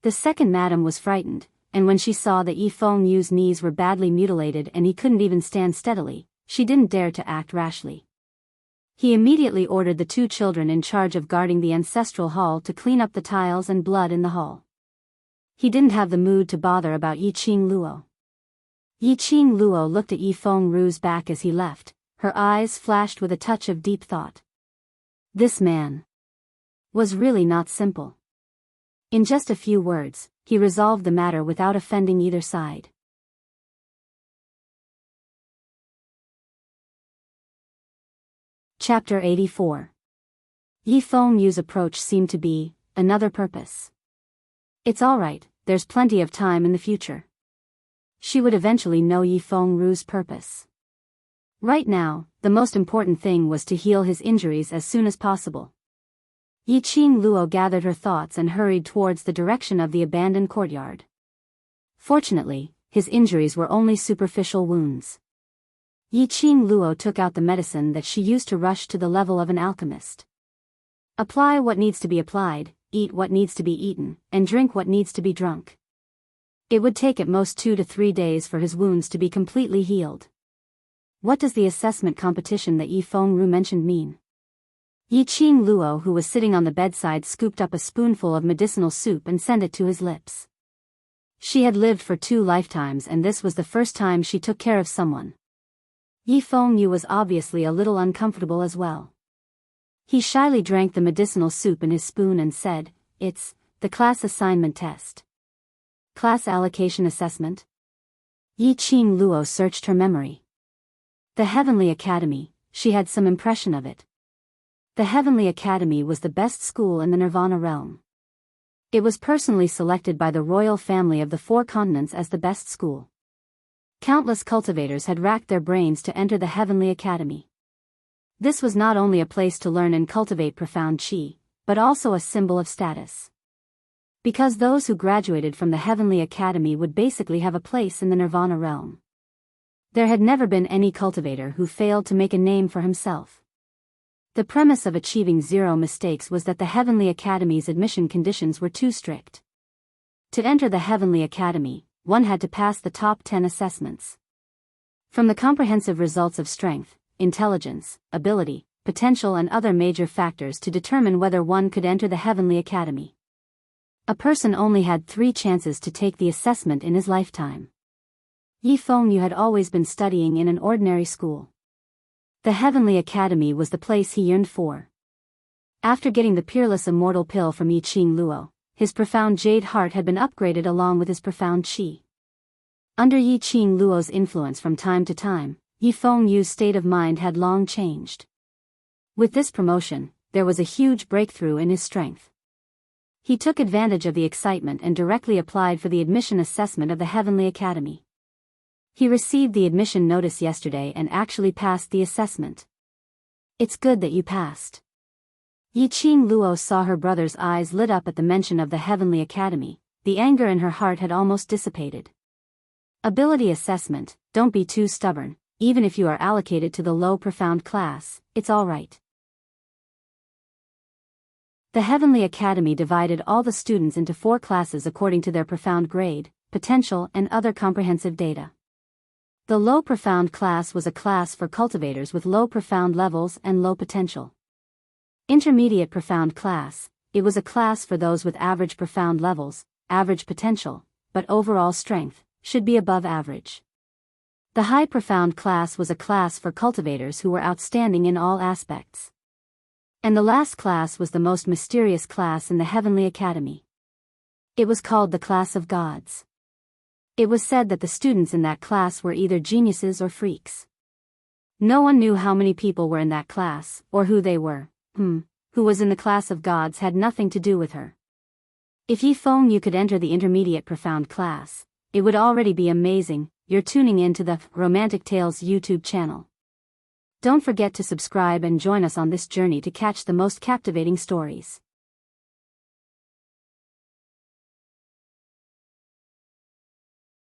The second madam was frightened, and when she saw that Yi Fengyu's knees were badly mutilated and he couldn't even stand steadily, she didn't dare to act rashly. He immediately ordered the two children in charge of guarding the ancestral hall to clean up the tiles and blood in the hall. He didn't have the mood to bother about Yi Qingluo. Yi Qingluo looked at Yi Fengru's back as he left, her eyes flashed with a touch of deep thought. This man was really not simple. In just a few words, he resolved the matter without offending either side. Chapter 84. Yi Fengyu's approach seemed to be another purpose. It's alright, there's plenty of time in the future. She would eventually know Yi Fengru's purpose. Right now, the most important thing was to heal his injuries as soon as possible. Yi Qingluo gathered her thoughts and hurried towards the direction of the abandoned courtyard. Fortunately, his injuries were only superficial wounds. Yi Qingluo took out the medicine that she used to rush to the level of an alchemist. Apply what needs to be applied, eat what needs to be eaten, and drink what needs to be drunk. It would take at most 2 to 3 days for his wounds to be completely healed. What does the assessment competition that Yi Fengru mentioned mean? Yi Qingluo, who was sitting on the bedside, scooped up a spoonful of medicinal soup and sent it to his lips. She had lived for 2 lifetimes and this was the first time she took care of someone. Yi Fengyu was obviously a little uncomfortable as well. He shyly drank the medicinal soup in his spoon and said, "It's the class assignment test." Class allocation assessment? Yi Qingluo searched her memory. The Heavenly Academy, she had some impression of it. The Heavenly Academy was the best school in the Nirvana realm. It was personally selected by the royal family of the 4 continents as the best school. Countless cultivators had racked their brains to enter the Heavenly Academy. This was not only a place to learn and cultivate profound qi, but also a symbol of status. Because those who graduated from the Heavenly Academy would basically have a place in the Nirvana realm. There had never been any cultivator who failed to make a name for himself. The premise of achieving 0 mistakes was that the Heavenly Academy's admission conditions were too strict. To enter the Heavenly Academy, one had to pass the top 10 assessments. From the comprehensive results of strength, intelligence, ability, potential and other major factors to determine whether one could enter the Heavenly Academy. A person only had 3 chances to take the assessment in his lifetime. Yi Fengyu had always been studying in an ordinary school. The Heavenly Academy was the place he yearned for. After getting the peerless immortal pill from Yi Qing Luo, his profound jade heart had been upgraded along with his profound qi. Under Yi Qing Luo's influence from time to time, Yi Fengyu's state of mind had long changed. With this promotion, there was a huge breakthrough in his strength. He took advantage of the excitement and directly applied for the admission assessment of the Heavenly Academy. He received the admission notice yesterday and actually passed the assessment. It's good that you passed. Yi Qing Luo saw her brother's eyes lit up at the mention of the Heavenly Academy. The anger in her heart had almost dissipated. Ability assessment, don't be too stubborn, even if you are allocated to the low profound class, it's alright. The Heavenly Academy divided all the students into 4 classes according to their profound grade, potential and other comprehensive data. The low profound class was a class for cultivators with low profound levels and low potential. Intermediate profound class, it was a class for those with average profound levels, average potential, but overall strength should be above average. The high profound class was a class for cultivators who were outstanding in all aspects. And the last class was the most mysterious class in the Heavenly Academy. It was called the class of gods. It was said that the students in that class were either geniuses or freaks. No one knew how many people were in that class, or who they were. Who was in the class of gods had nothing to do with her. If Yi Fengyu could enter the intermediate profound class, it would already be amazing. You're tuning in to the Romantic Tales YouTube channel. Don't forget to subscribe and join us on this journey to catch the most captivating stories.